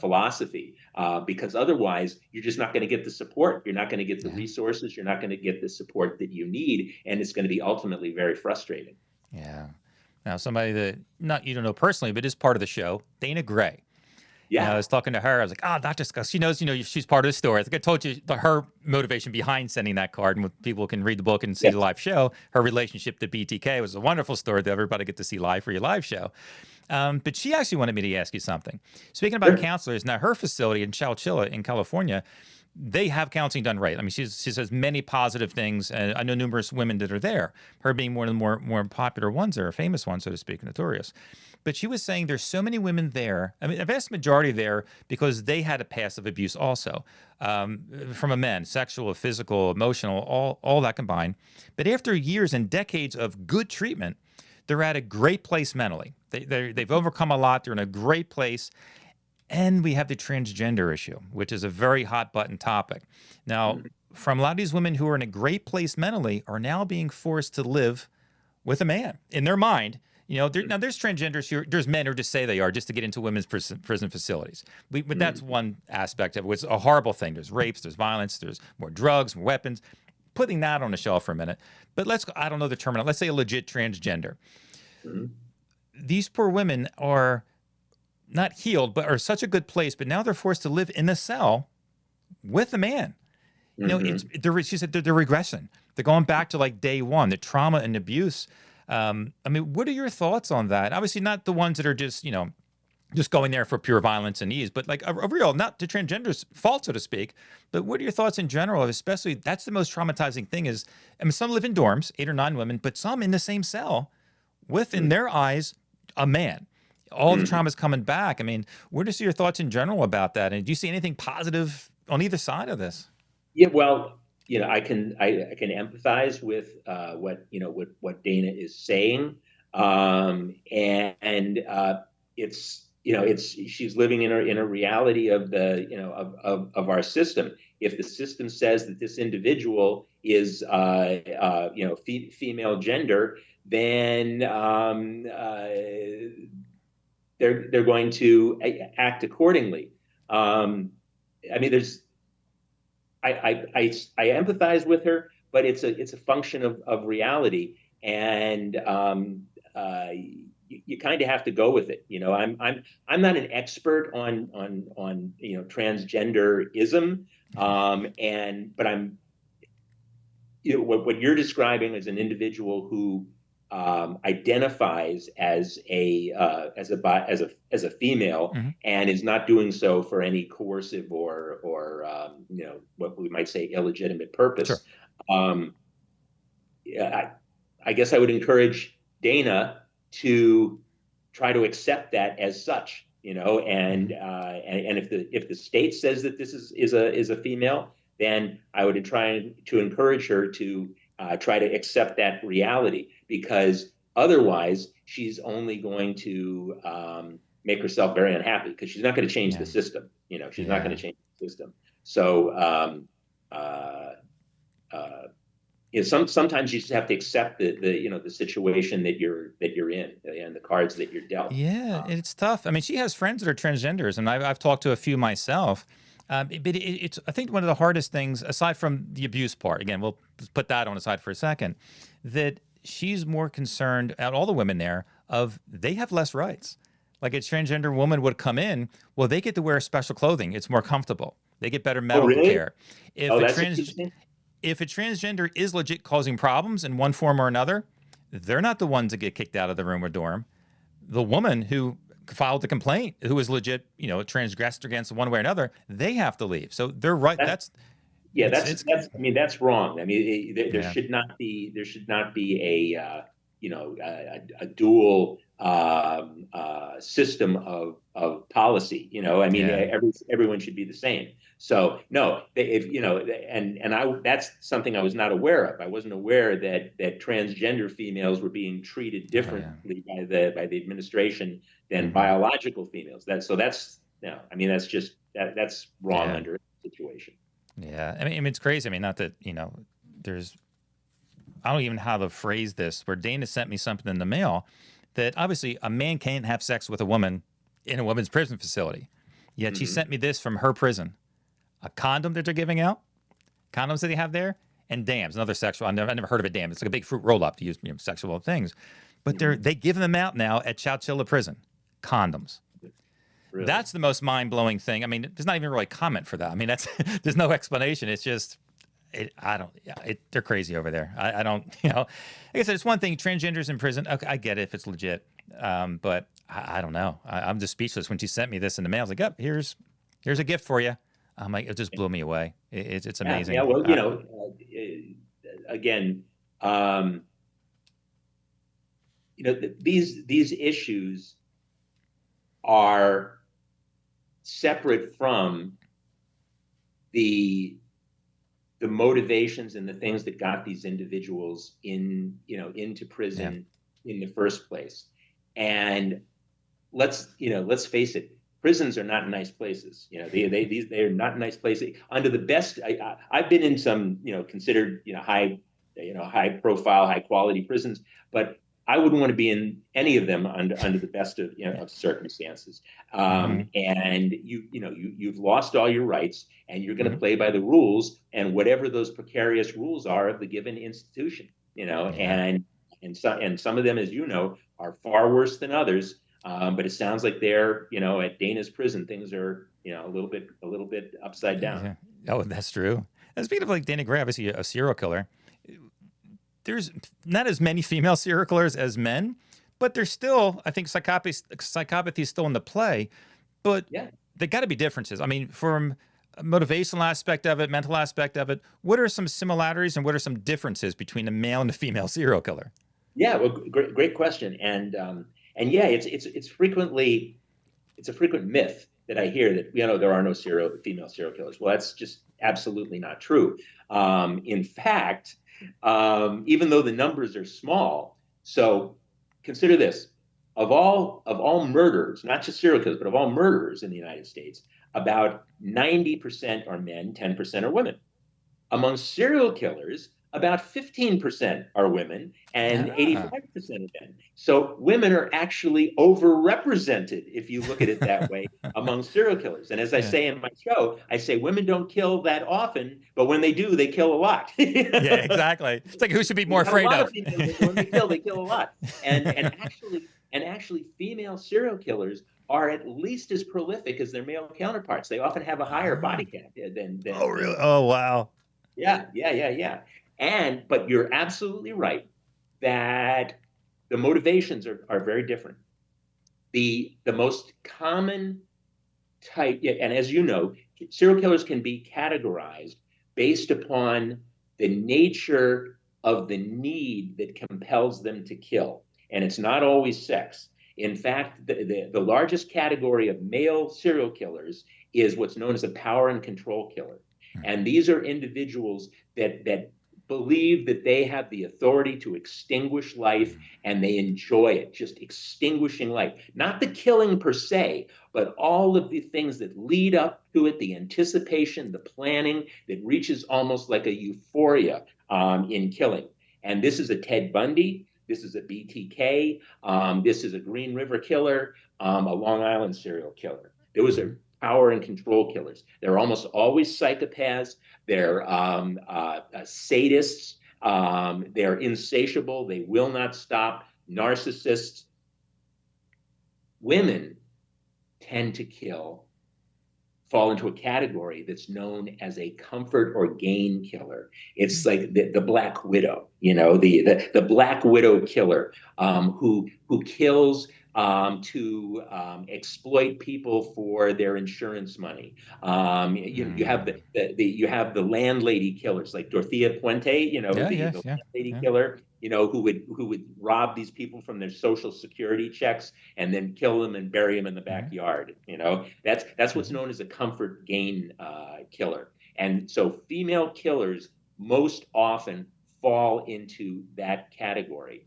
philosophy, because otherwise you're just not going to get the support. You're not going to get the resources. You're not going to get the support that you need, and it's going to be ultimately very frustrating. Yeah. Now, somebody that you don't know personally, but is part of the show, Dana Gray. Yeah. I was talking to her. I was like, Dr. Scott, she knows, she's part of the story. I think I told you her motivation behind sending that card, and people can read the book and see the live show. Her relationship to BTK was a wonderful story that everybody get to see live for your live show. But she actually wanted me to ask you something. Speaking about counselors, now her facility in Chowchilla in California, they have counseling done right. I mean, she says many positive things, and I know numerous women that are there, her being one of the more popular ones or famous ones, so to speak, notorious. But she was saying there's so many women there. I mean, a vast majority there because they had a past of abuse also from a man, sexual, physical, emotional, all that combined. But after years and decades of good treatment, they're at a great place mentally. They've overcome a lot. They're in a great place. And we have the transgender issue, which is a very hot button topic. Now, from a lot of these women who are in a great place mentally are now being forced to live with a man in their mind. Now there's transgenders there's men who just say they are just to get into women's prison facilities. But that's one aspect of it. It's a horrible thing. There's rapes, there's violence, there's more drugs, more weapons. Putting that on the shelf for a minute. But I don't know the terminology. Let's say a legit transgender. Mm-hmm. These poor women are not healed, but are such a good place. But now they're forced to live in a cell with a man. You know, Mm-hmm. she said they're regressing. They're going back to like day one, the trauma and abuse. I mean, what are your thoughts on that? Obviously, not the ones that are just, you know, just going there for pure violence and ease, but like a real, not to transgender's fault, so to speak. But what are your thoughts in general? Especially, that's the most traumatizing thing is, I mean, some live in dorms, 8 or 9 women, but some in the same cell with, in their eyes, a man. All the Mm-hmm. trauma's coming back. I mean, what are your thoughts in general about that? And do you see anything positive on either side of this? Yeah, well, I can empathize with what Dana is saying, and it's she's living in a reality of the of our system. If the system says that this individual is female gender, then they're going to act accordingly. I mean, I empathize with her, but it's a function of reality, and you kind of have to go with it. I'm not an expert on transgenderism, but I'm what you're describing as an individual who identifies as a female Mm-hmm. and is not doing so for any coercive or what we might say illegitimate purpose. Sure. Um, I guess I would encourage Dana to try to accept that as such, and if the state says that this is a female, then I would try to encourage her to try to accept that reality, because otherwise she's only going to make herself very unhappy, because she's not going to change Yeah. the system. She's not Yeah. going to change the system. So uh, uh, sometimes you just have to accept the situation that you're in and the cards that you're dealt. Yeah, it's tough. I mean, she has friends that are transgenders, and I've talked to a few myself. But it's, I think, one of the hardest things, aside from the abuse part. Again, we'll put that on the side for a second. That she's more concerned, at all the women there, of they have less rights. Like a transgender woman would come in, well, they get to wear special clothing. It's more comfortable. They get better Oh, medical really? care. If Oh, a that's trans interesting. if a transgender is legit causing problems in one form or another, they're not the ones that get kicked out of the room or dorm. The woman who filed the complaint, who is legit, transgressed against one way or another, they have to leave. So they're right. That, That's yeah, it's I mean, that's wrong. I mean, there yeah. should not be a dual system of policy. I mean, Yeah. everyone should be the same. So no, if that's something I was not aware of. I wasn't aware that transgender females were being treated Oh yeah. differently by the administration than Hmm. biological females. That's no. I mean, that's wrong Yeah. under the situation. Yeah. I mean, it's crazy. I mean, not that, there's, I don't even know how to phrase this, where Dana sent me something in the mail that obviously a man can't have sex with a woman in a women's prison facility. Yet she Hmm. sent me this from her prison, a condom that they're giving out, condoms that they have there, and dams, another sexual. I never heard of a dam. It's like a big fruit roll up to use sexual things, but Hmm. they give them out now at Chowchilla Prison, condoms. Really? That's the most mind blowing thing. I mean, there's not even really a comment for that. I mean, that's there's no explanation. It's just, I don't. Yeah, they're crazy over there. I don't. Like I said, it's one thing. Transgenders in prison. Okay, I get it if it's legit, but I don't know. I'm just speechless when she sent me this in the mail. I was like, "Yep, here's a gift for you." I'm like, it just blew me away. It's Yeah, amazing. yeah. Well, again, um, these issues are separate from the motivations and the things that got these individuals into Yeah. prison in the first place. And let's face it, prisons are not nice places. They're not nice places. Under the best, I've been in some considered high profile, high quality prisons, but I wouldn't want to be in any of them under the best of circumstances. Hmm. And you've lost all your rights, and you're going to Hmm. play by the rules, and whatever those precarious rules are of the given institution. Yeah. And some of them, as you know, are far worse than others. But it sounds like at Dana's prison, things are a little bit upside down. Yeah. Oh, that's true. And speaking of like Danny Gray, obviously a serial killer, there's not as many female serial killers as men, but there's still, I think psychopathy is still in the play, but Yeah. there got to be differences. I mean, from a motivational aspect of it, mental aspect of it, what are some similarities and what are some differences between a male and a female serial killer? Yeah, well, great question, and yeah, it's frequently it's a frequent myth that I hear that there are no female serial killers. Well, that's just absolutely not true. In fact, even though the numbers are small, so consider this: of all murders, not just serial killers, but of all murderers in the United States, about 90% are men, 10% are women. Among serial killers, about 15% are women and 85% are men. So women are actually overrepresented, if you look at it that way, among serial killers. And as I say in my show, I say women don't kill that often, but when they do, they kill a lot. Yeah, exactly. It's like who should be more afraid of? When they kill a lot. And actually, female serial killers are at least as prolific as their male counterparts. They often have a higher body count than. Oh, really? Oh, wow. Yeah. But you're absolutely right that the motivations are very different. The most common type, and as you know, serial killers can be categorized based upon the nature of the need that compels them to kill. And it's not always sex. In fact, the largest category of male serial killers is what's known as a power and control killer. And these are individuals that believe that they have the authority to extinguish life, and they enjoy it, just extinguishing life. Not the killing per se, but all of the things that lead up to it, the anticipation, the planning that reaches almost like a euphoria in killing. And this is a Ted Bundy. This is a BTK. This is a Green River killer, a Long Island serial killer. Those are power and control killers. They're almost always psychopaths. They're sadists. They're insatiable. They will not stop. Narcissists. Women tend to fall into a category that's known as a comfort or gain killer. It's like the Black Widow, the Black Widow killer who kills to exploit people for their insurance money. You have the landlady killers like Dorothea Puente, the landlady killer, who would rob these people from their social security checks and then kill them and bury them in the backyard. That's what's known as a comfort gain killer. And so female killers most often fall into that category.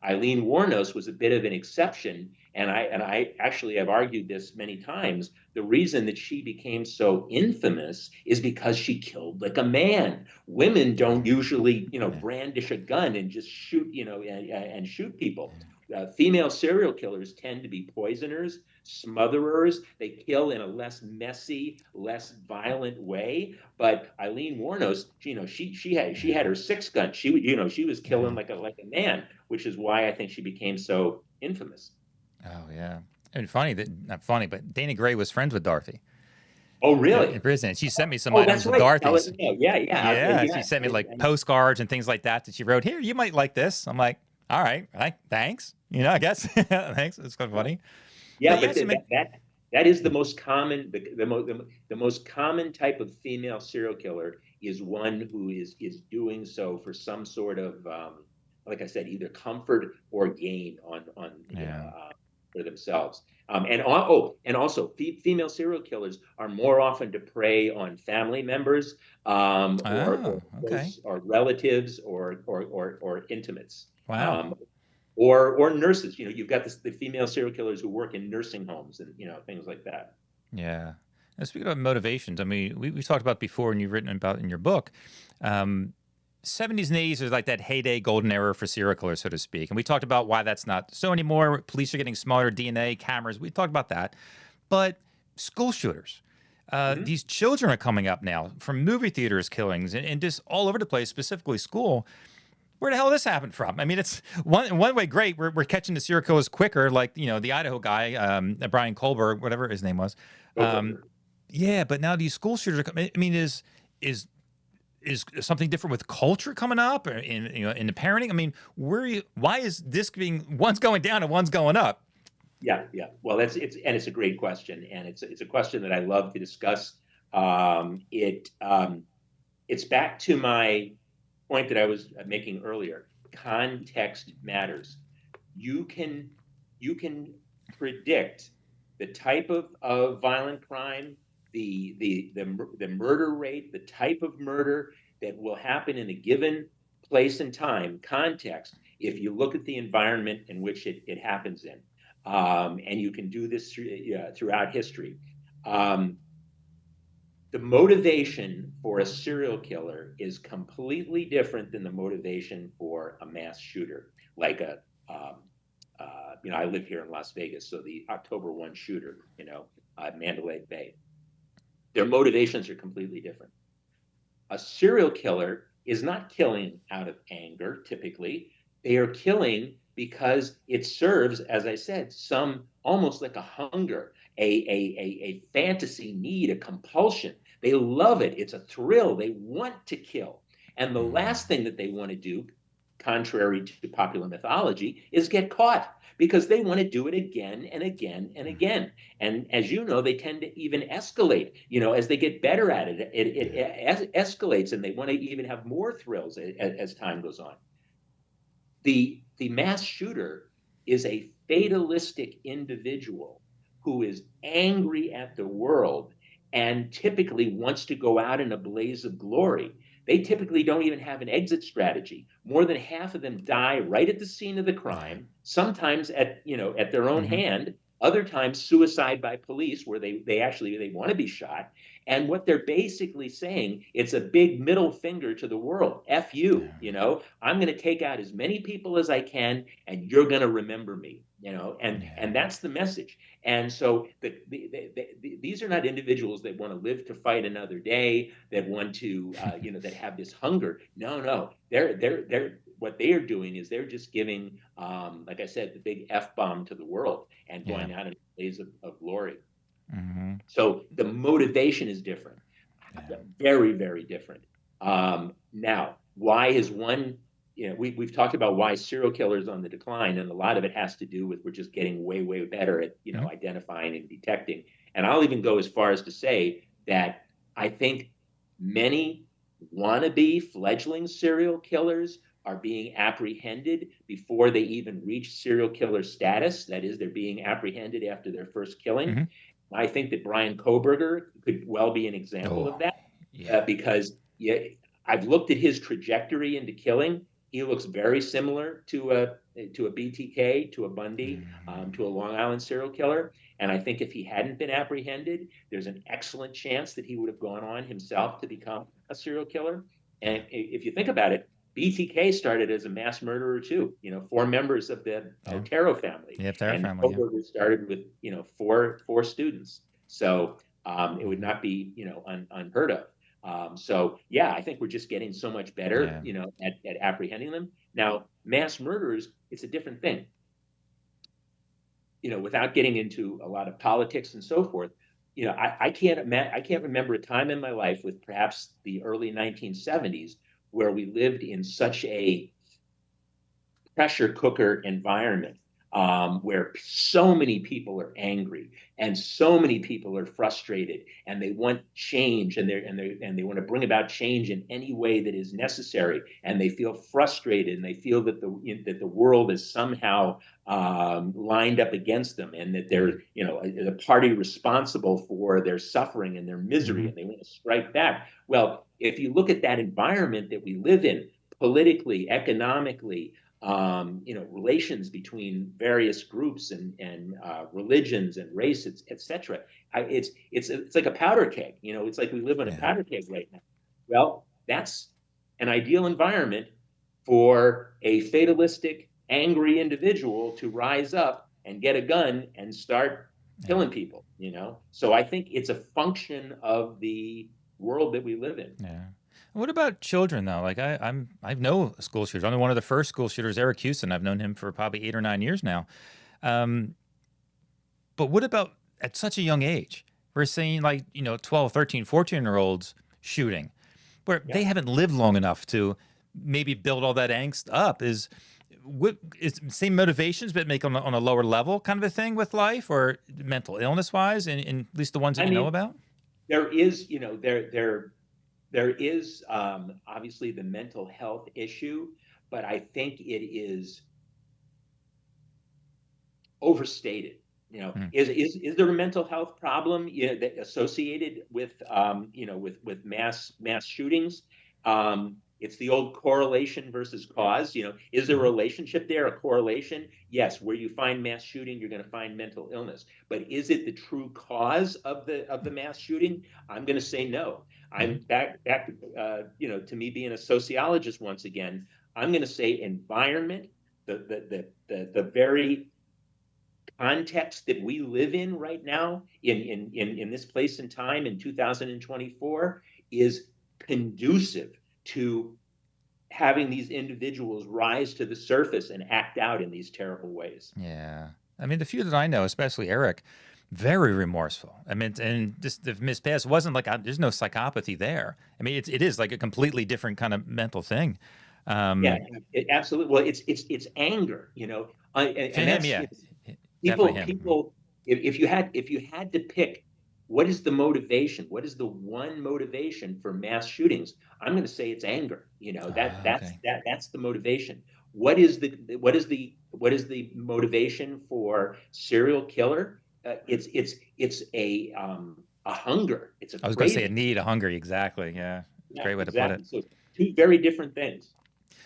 Aileen Wuornos was a bit of an exception, and I actually have argued this many times. The reason that she became so infamous is because she killed like a man. Women don't usually, brandish a gun and just shoot, and shoot people. Female serial killers tend to be poisoners, smotherers. They kill in a less messy, less violent way. But Aileen Wuornos, she had her six gun. She was killing like a man, which is why I think she became so infamous. Oh yeah, and not funny, but Dana Gray was friends with Dorothy. Oh, really? In prison. She sent me some items of Dorothy's. Yeah. She sent me like postcards and things like that she wrote. Here, you might like this. I'm like, all right, thanks. I guess thanks. It's kind of funny. Yeah, but that is the most common. The most common type of female serial killer is one who is doing so for some sort of, like I said, either comfort or gain for themselves. And also female serial killers are more often to prey on family members, or relatives or intimates. Wow. Or nurses. You've got the female serial killers who work in nursing homes and things like that. Yeah. And speaking of motivations, I mean, we talked about before, and you've written about in your book. 70s and 80s is like that heyday golden era for serial killers, so to speak. And we talked about why that's not so anymore. Police are getting smarter, DNA, cameras. We talked about that. But school shooters, these children are coming up now from movie theaters killings and just all over the place, specifically school. Where the hell did this happen from? I mean, it's one way great. We're catching the serial killers quicker, like, the Idaho guy, Brian Kohlberg, whatever his name was. Yeah, but now these school shooters are. I mean, is something different with culture coming up, or in the parenting? I mean, why is this being one's going down and one's going up? Yeah, yeah. Well, it's a great question, and it's a question that I love to discuss. It's back to my point that I was making earlier. Context matters. You can you can predict the type of violent crime, the murder rate, the type of murder that will happen in a given place and time, context, if you look at the environment in which it happens in. And you can do this throughout history. Um, the motivation for a serial killer is completely different than the motivation for a mass shooter, like I live here in Las Vegas, so the October 1 shooter, Mandalay Bay. Their motivations are completely different. A serial killer is not killing out of anger, typically. They are killing because it serves, as I said, some almost like a hunger, a fantasy need, a compulsion. They love it. It's a thrill. They want to kill. And the last thing that they want to do, contrary to popular mythology, is get caught, because they want to do it again and again and again. And as you know, they tend to even escalate. As they get better at it, it escalates, and they want to even have more thrills as time goes on. The mass shooter is a fatalistic individual who is angry at the world and typically wants to go out in a blaze of glory. They typically don't even have an exit strategy. More than half of them die right at the scene of the crime, sometimes at their own hand, other times suicide by police, where they want to be shot. And what they're basically saying, it's a big middle finger to the world. F you, I'm going to take out as many people as I can, and you're going to remember me, and that's the message. And so these are not individuals that want to live to fight another day, that want to, that have this hunger. No, they're what they are doing is they're just giving, like I said, the big F-bomb to the world and going out in a blaze of glory. So the motivation is different, very, very different. Now, why is one? We've talked about why serial killers on the decline, and a lot of it has to do with we're just getting way, way better at identifying and detecting. And I'll even go as far as to say that I think many wannabe fledgling serial killers are being apprehended before they even reach serial killer status. That is, they're being apprehended after their first killing. I think that Brian Kohberger could well be an example of that, because I've looked at his trajectory into killing. He looks very similar to a BTK, to a Bundy, to a Long Island serial killer. And I think if he hadn't been apprehended, there's an excellent chance that he would have gone on himself to become a serial killer. And if you think about it, BTK started as a mass murderer too. 4 members of the Otero family. Otero and family. Kohberger started with 4 students. So it would not be unheard of. So I think we're just getting so much better at apprehending them. Now, mass murderers, it's a different thing. Without getting into a lot of politics and so forth, I can't remember a time in my life, with perhaps the early 1970s, where we lived in such a pressure cooker environment, where so many people are angry and so many people are frustrated, and they want change, and they want to bring about change in any way that is necessary, and they feel frustrated, and they feel that the world is somehow lined up against them, and that they're the party responsible for their suffering and their misery, and they want to strike back. Well, if you look at that environment that we live in, politically, economically, relations between various groups and religions and races, etc. It's like a powder keg. It's like we live in a powder keg right now. Well, that's an ideal environment for a fatalistic, angry individual to rise up and get a gun and start killing people. So I think it's a function of the world that we live in. Yeah. What about children, though? Like I know school shooters. I'm one of the first school shooters, Eric Houston. I've known him for probably 8 or 9 years now. But what about at such a young age? we're seeing like, 12, 13, 14-year-olds shooting where Yeah. they haven't lived long enough to maybe build all that angst up. Is same motivations, but make on a lower level kind of a thing with life or mental illness wise, in at least the ones that I you know mean, about? there is, there is obviously the mental health issue, but I think it is overstated. Mm. Is there a mental health problem, that associated with with mass shootings? It's the old correlation versus cause. Is there a relationship there, a correlation? Yes, where you find mass shooting, you're going to find mental illness. But is it the true cause of the mass shooting? I'm going to say no. I'm back to me being a sociologist once again. I'm going to say environment, the very context that we live in right now in this place and time in 2024 is conducive to having these individuals rise to the surface and act out in these terrible ways. Yeah. I mean, the few that I know, especially Eric, very remorseful. I mean, and just the mispast wasn't like there's no psychopathy there. I mean, it is like a completely different kind of mental thing. Yeah, Um, absolutely. Well, it's anger, for and him, that's yeah, definitely him. people. If you had to pick, what is the motivation? What is the one motivation for mass shootings? I'm going to say it's anger. That's Okay. that's the motivation. What is the motivation for serial killer? It's a hunger. It's a I was going to say a craving. need, a hunger. Exactly. Yeah. Yeah, Great way to put it. exactly. So two very different things.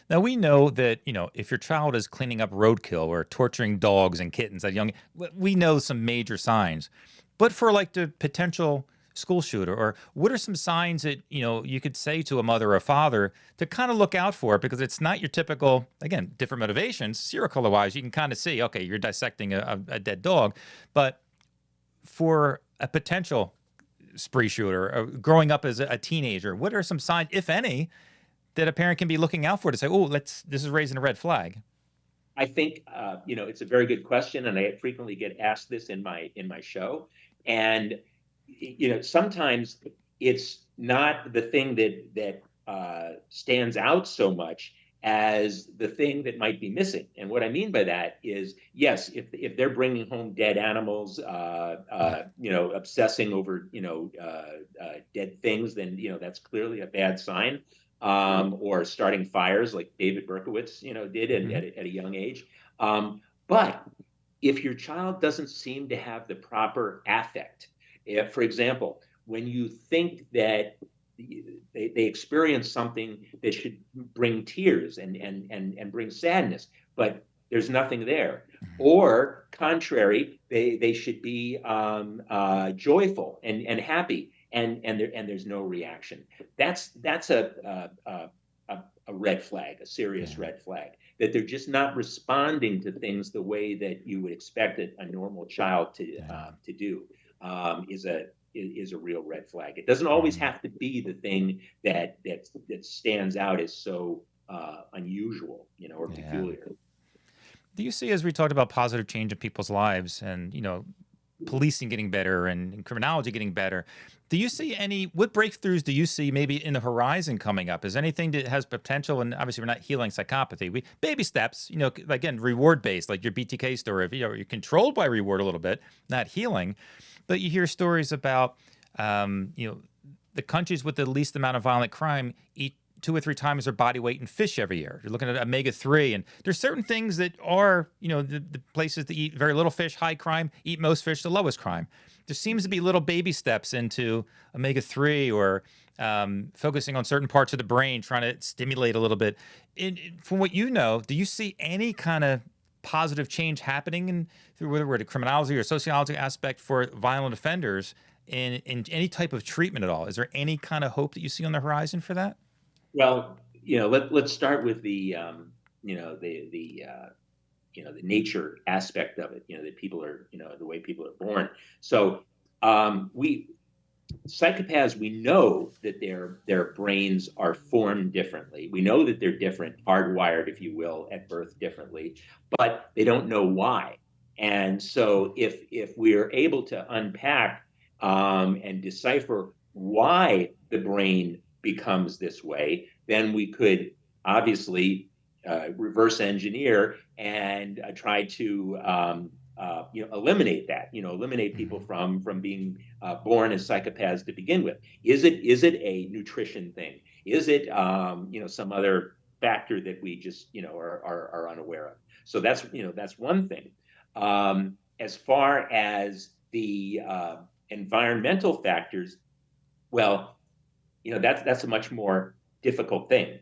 Now we know that, if your child is cleaning up roadkill or torturing dogs and kittens at young, we know some major signs. But for like the potential school shooter, or what are some signs that, you could say to a mother or a father to kind of look out for? Because it's not your typical, again, different motivations. Serial killer wise, you can kind of see, okay, you're dissecting a dead dog. But for a potential spree shooter, growing up as a teenager, what are some signs, if any, that a parent can be looking out for to say, "Oh, this is raising a red flag"? I think it's a very good question, and I frequently get asked this in my show. And sometimes it's not the thing that stands out so much as the thing that might be missing. And what I mean by that is, yes, if they're bringing home dead animals, obsessing over dead things, then that's clearly a bad sign. Or starting fires like David Berkowitz, did at a young age. But if your child doesn't seem to have the proper affect, for example, when you think that they experience something that should bring tears and bring sadness, but there's nothing there, or contrary, they should be joyful and happy, and there's no reaction. That's a red flag, a serious red flag, that they're just not responding to things the way that you would expect a normal child to do. Is a real red flag. It doesn't always have to be the thing that stands out as so unusual, or peculiar. Do you see, as we talked about positive change in people's lives, and policing getting better and criminology getting better, do you see what breakthroughs do you see maybe in the horizon coming up? Is anything that has potential? And obviously we're not healing psychopathy. We baby steps, again, reward based, like your BTK story. You're controlled by reward a little bit, not healing. But you hear stories about, the countries with the least amount of violent crime eat 2 or 3 times their body weight in fish every year. You're looking at omega-3, and there's certain things that are, the places that eat very little fish, high crime, eat most fish, the lowest crime. There seems to be little baby steps into omega-3, or focusing on certain parts of the brain, trying to stimulate a little bit. From what you know, do you see any kind of positive change happening through whether we're the criminology or sociology aspect for violent offenders in any type of treatment at all? Is there any kind of hope that you see on the horizon for that? Well, let's start with the nature aspect of it. That people are, the way people are born. So psychopaths, we know that their brains are formed differently. We know that they're different, hardwired, if you will, at birth differently, but they don't know why. And so if we are able to unpack and decipher why the brain becomes this way, then we could obviously reverse engineer and try to eliminate that. Eliminate people from being born as psychopaths to begin with. Is it a nutrition thing? Is it some other factor that we just are unaware of? So that's one thing. As far as the environmental factors, well, that's a much more difficult thing.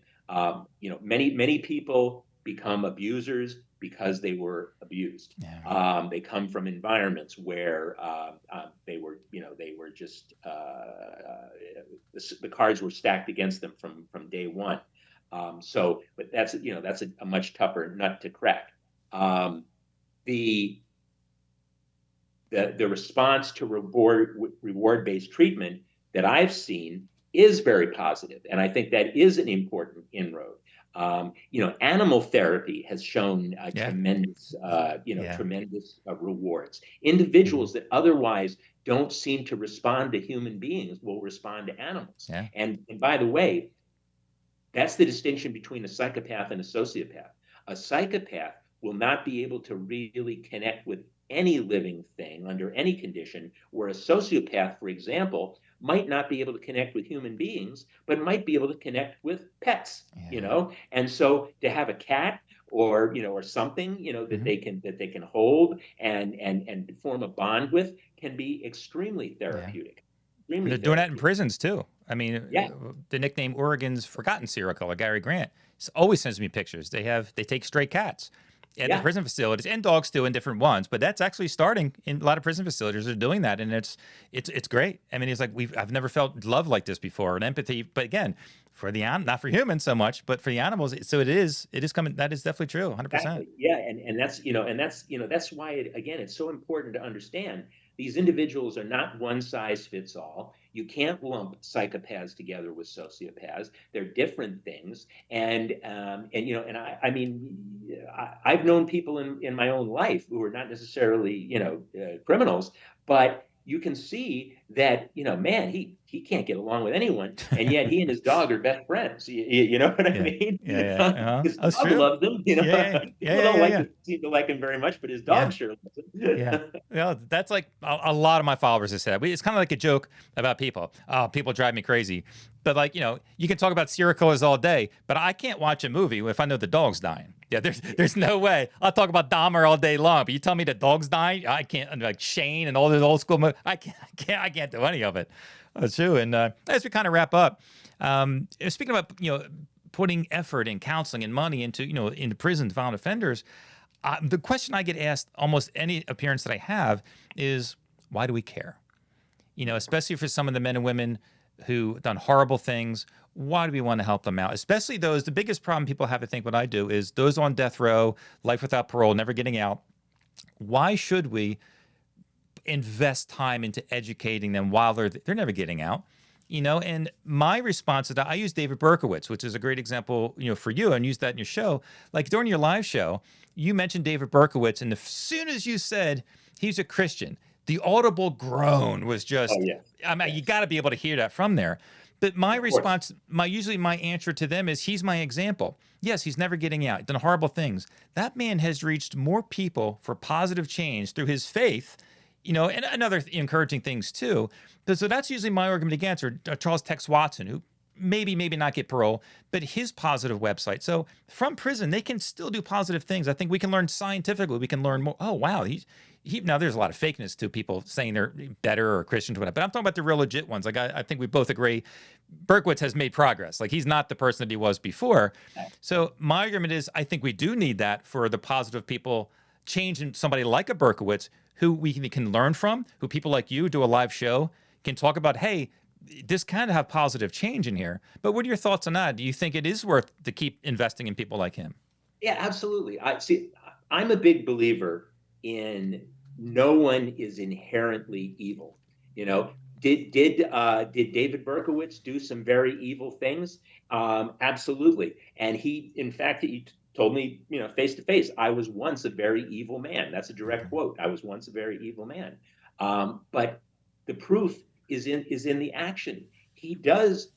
Many people become abusers because they were abused. Yeah. They come from environments where they were just the cards were stacked against them from day one. But that's a much tougher nut to crack. The response to reward-based treatment that I've seen is very positive, and I think that is an important inroad. Animal therapy has shown tremendous rewards. Individuals that otherwise don't seem to respond to human beings will respond to animals. Yeah. And by the way, that's the distinction between a psychopath and a sociopath. A psychopath will not be able to really connect with any living thing under any condition, where a sociopath, for example, might not be able to connect with human beings, but might be able to connect with pets. And so to have a cat or something that they can hold and form a bond with can be extremely therapeutic. And they're doing that in prisons too. I mean, the nickname Oregon's forgotten serial killer, Gary Grant, always sends me pictures. They take stray cats at the prison facilities, and dogs too, in different ones. But that's actually starting in a lot of prison facilities. They're doing that, and it's great. I mean, it's like I've never felt love like this before, and empathy. But again, for the not for humans so much, but for the animals. So it is coming. That is definitely true, 100%. Exactly. Yeah, and that's why it's so important to understand. These individuals are not one size fits all. You can't lump psychopaths together with sociopaths. They're different things. And I've known people in my own life who are not necessarily, criminals, but you can see that, man, he can't get along with anyone, and yet he and his dog are best friends. You know what I mean? His dog loves him. People don't seem to like him very much, but his dog sure loves him. That's like a lot of my followers have said. It's kind of like a joke about people. Oh, people drive me crazy. But you can talk about serial killers all day, but I can't watch a movie if I know the dog's dying. Yeah, there's no way. I'll talk about Dahmer all day long, but you tell me the dog's dying, I can't. Like Shane and all those old school movies, I can't do any of it. That's true. And as we kind of wrap up, speaking about putting effort and counseling and money into prison to violent offenders, the question I get asked almost any appearance that I have is, why do we care? Especially for some of the men and women who done horrible things. Why do we want to help them out? Especially those, the biggest problem people have, I think, what I do, is those on death row, life without parole, never getting out. Why should we invest time into educating them while they're never getting out? And my response to that, I use David Berkowitz, which is a great example, for you, and use that in your show. Like during your live show, you mentioned David Berkowitz, and as soon as you said he's a Christian, the audible groan was just, you got to be able to hear that from there. But my response, my answer to them is, he's my example. Yes, he's never getting out, done horrible things. That man has reached more people for positive change through his faith, and other encouraging things too. So that's usually my argument against, or Charles Tex Watson, who maybe not get parole, but his positive website. So from prison, they can still do positive things. I think we can learn scientifically. We can learn more. Oh, wow. Now there's a lot of fakeness to people saying they're better or Christians or whatever, but I'm talking about the real legit ones. Like I think we both agree, Berkowitz has made progress. Like he's not the person that he was before. So my argument is, I think we do need that for the positive people, changing somebody like a Berkowitz who we can learn from, who people like you do a live show, can talk about, hey, this kind of have positive change in here. But what are your thoughts on that? Do you think it is worth to keep investing in people like him? Yeah, absolutely. I'm a big believer in no one is inherently evil. Did David Berkowitz do some very evil things? Absolutely. And he told me, face to face, I was once a very evil man. That's a direct quote. I was once a very evil man. But The proof is in the action. He does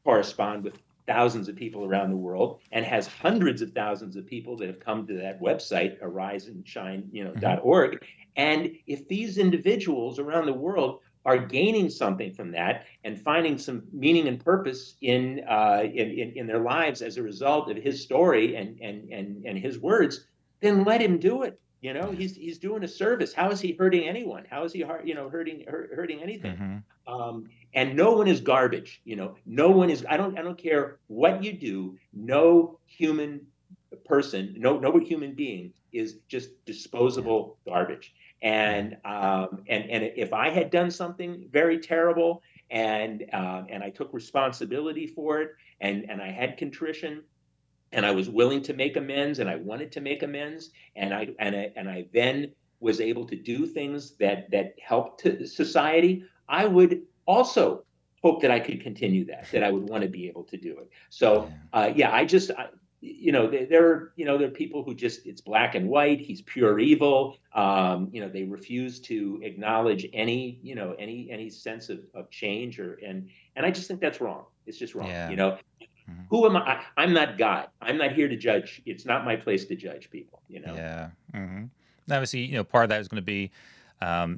correspond with thousands of people around the world and has hundreds of thousands of people that have come to that website, ariseandshine.org. And if these individuals around the world are gaining something from that and finding some meaning and purpose in their lives as a result of his story and his words, then let him do it. He's doing a service. How is he hurting anyone? How is he hurting anything? And no one is garbage. No one is. I don't care what you do. No human person, no human being is just disposable garbage. And if I had done something very terrible and I took responsibility for it and I had contrition and I was willing to make amends and I wanted to make amends and I then was able to do things that helped to society, I would also hope that I could continue that I would want to be able to do it. So there are people who just, it's black and white. He's pure evil. They refuse to acknowledge any sense of change and I just think that's wrong. It's just wrong. Yeah. Who am I? I'm not God. I'm not here to judge. It's not my place to judge people. Yeah. Mm-hmm. Obviously, part of that is going to be,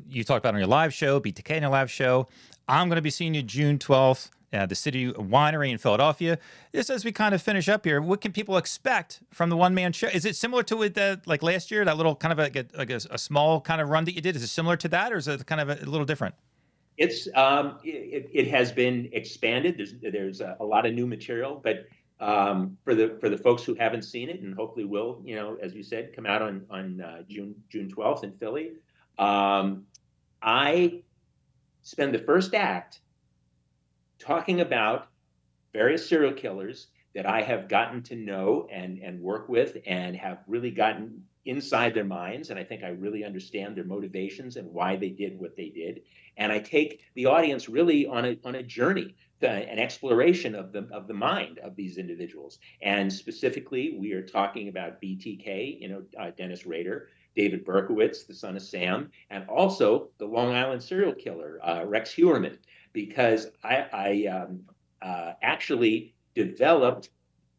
you talked about on your live show, BTK in your live show. I'm going to be seeing you June 12th at the City Winery in Philadelphia. Just as we kind of finish up here, what can people expect from the one-man show? Is it similar to like last year, that little kind of a small kind of run that you did? Is it similar to that, or is it kind of a little different? It's it has been expanded. There's a lot of new material, but for the folks who haven't seen it and hopefully will, as you said, come out on June 12th in Philly. I spend the first act talking about various serial killers that I have gotten to know and work with and have really gotten inside their minds. And I think I really understand their motivations and why they did what they did. And I take the audience really on a journey, an exploration of the mind of these individuals. And specifically, we are talking about BTK, Dennis Rader, David Berkowitz, the son of Sam, and also the Long Island serial killer, Rex Heuermann, because I actually developed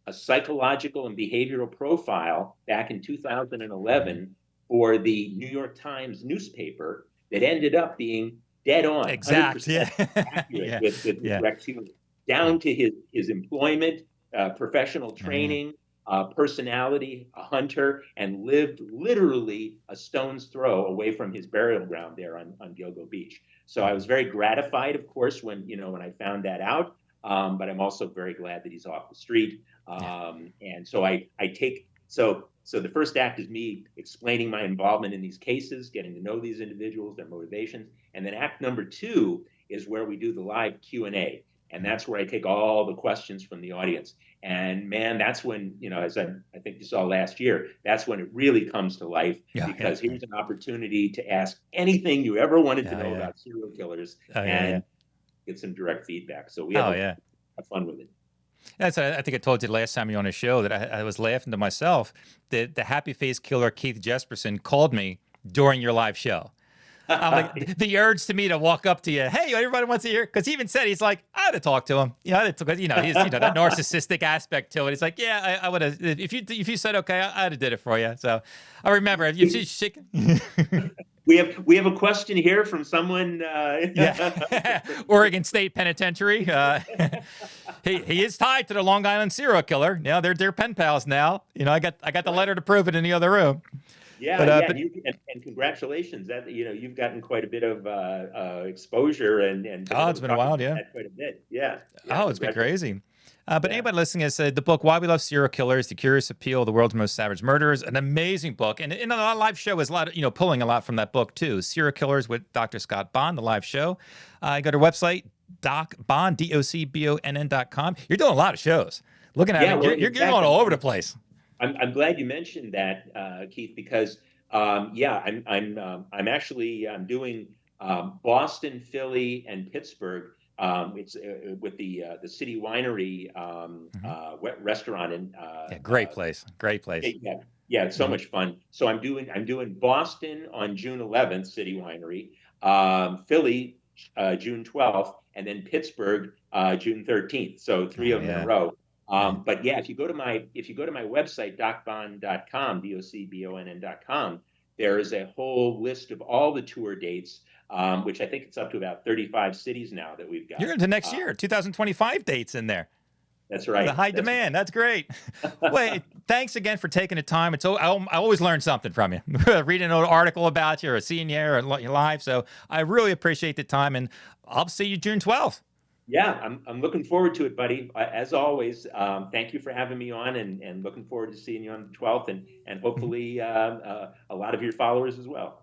a psychological and behavioral profile back in 2011 for the New York Times newspaper that ended up being dead on, exact, 100% accurate with Rex Heuermann, down to his employment, professional training, personality, a hunter, and lived literally a stone's throw away from his burial ground there on Gilgo Beach. So I was very gratified, of course, when I found that out. But I'm also very glad that he's off the street. And so I take, so the first act is me explaining my involvement in these cases, getting to know these individuals, their motivations. And then act number 2 is where we do the live Q&A. And that's where I take all the questions from the audience. And man, that's when, as I think you saw last year, that's when it really comes to life, because here's an opportunity to ask anything you ever wanted to know about serial killers and get some direct feedback. So we have fun with it. That's, I think I told you the last time you were on a show that I was laughing to myself that the happy face killer Keith Jesperson called me during your live show. I'm like, the urge to me to walk up to you, hey, everybody wants to hear, because he even said, he's like, I had to talk to him. He's that narcissistic aspect to it. He's like, yeah, I would have, if you said okay, I'd have did it for you. So I remember We have a question here from someone. Oregon State Penitentiary. He is tied to the Long Island serial killer. Yeah, they're pen pals now. I got the letter to prove it in the other room. Yeah, and congratulations that you've gotten quite a bit of exposure and it's been a while, quite a bit, it's been crazy. But anybody listening has said the book "Why We Love Serial Killers: The Curious Appeal of the World's Most Savage Murderers," an amazing book, and in our live show is a lot of pulling a lot from that book too. Serial Killers with Dr. Scott Bonn, the live show. Go to our website docbonn docbonn.com. You're doing a lot of shows. Looking at it, you're going all over the place. I'm glad you mentioned that, Keith, because I'm doing Boston, Philly, and Pittsburgh. It's with the City Winery restaurant in great place. It's so much fun. So I'm doing Boston on June 11th, City Winery, Philly June 12th, and then Pittsburgh, June 13th. So three of them in a row. But yeah, if you go to my website, docbonn.com, docbonn.com, there is a whole list of all the tour dates, which I think it's up to about 35 cities now that we've got. You're into next year, 2025 dates in there. That's right. The high demand. That's great. Wait, thanks again for taking the time. I always learn something from you, reading an article about you or seeing you or live. So I really appreciate the time, and I'll see you June 12th. Yeah, I'm looking forward to it, buddy. As always, thank you for having me on, and looking forward to seeing you on the 12th, and hopefully a lot of your followers as well.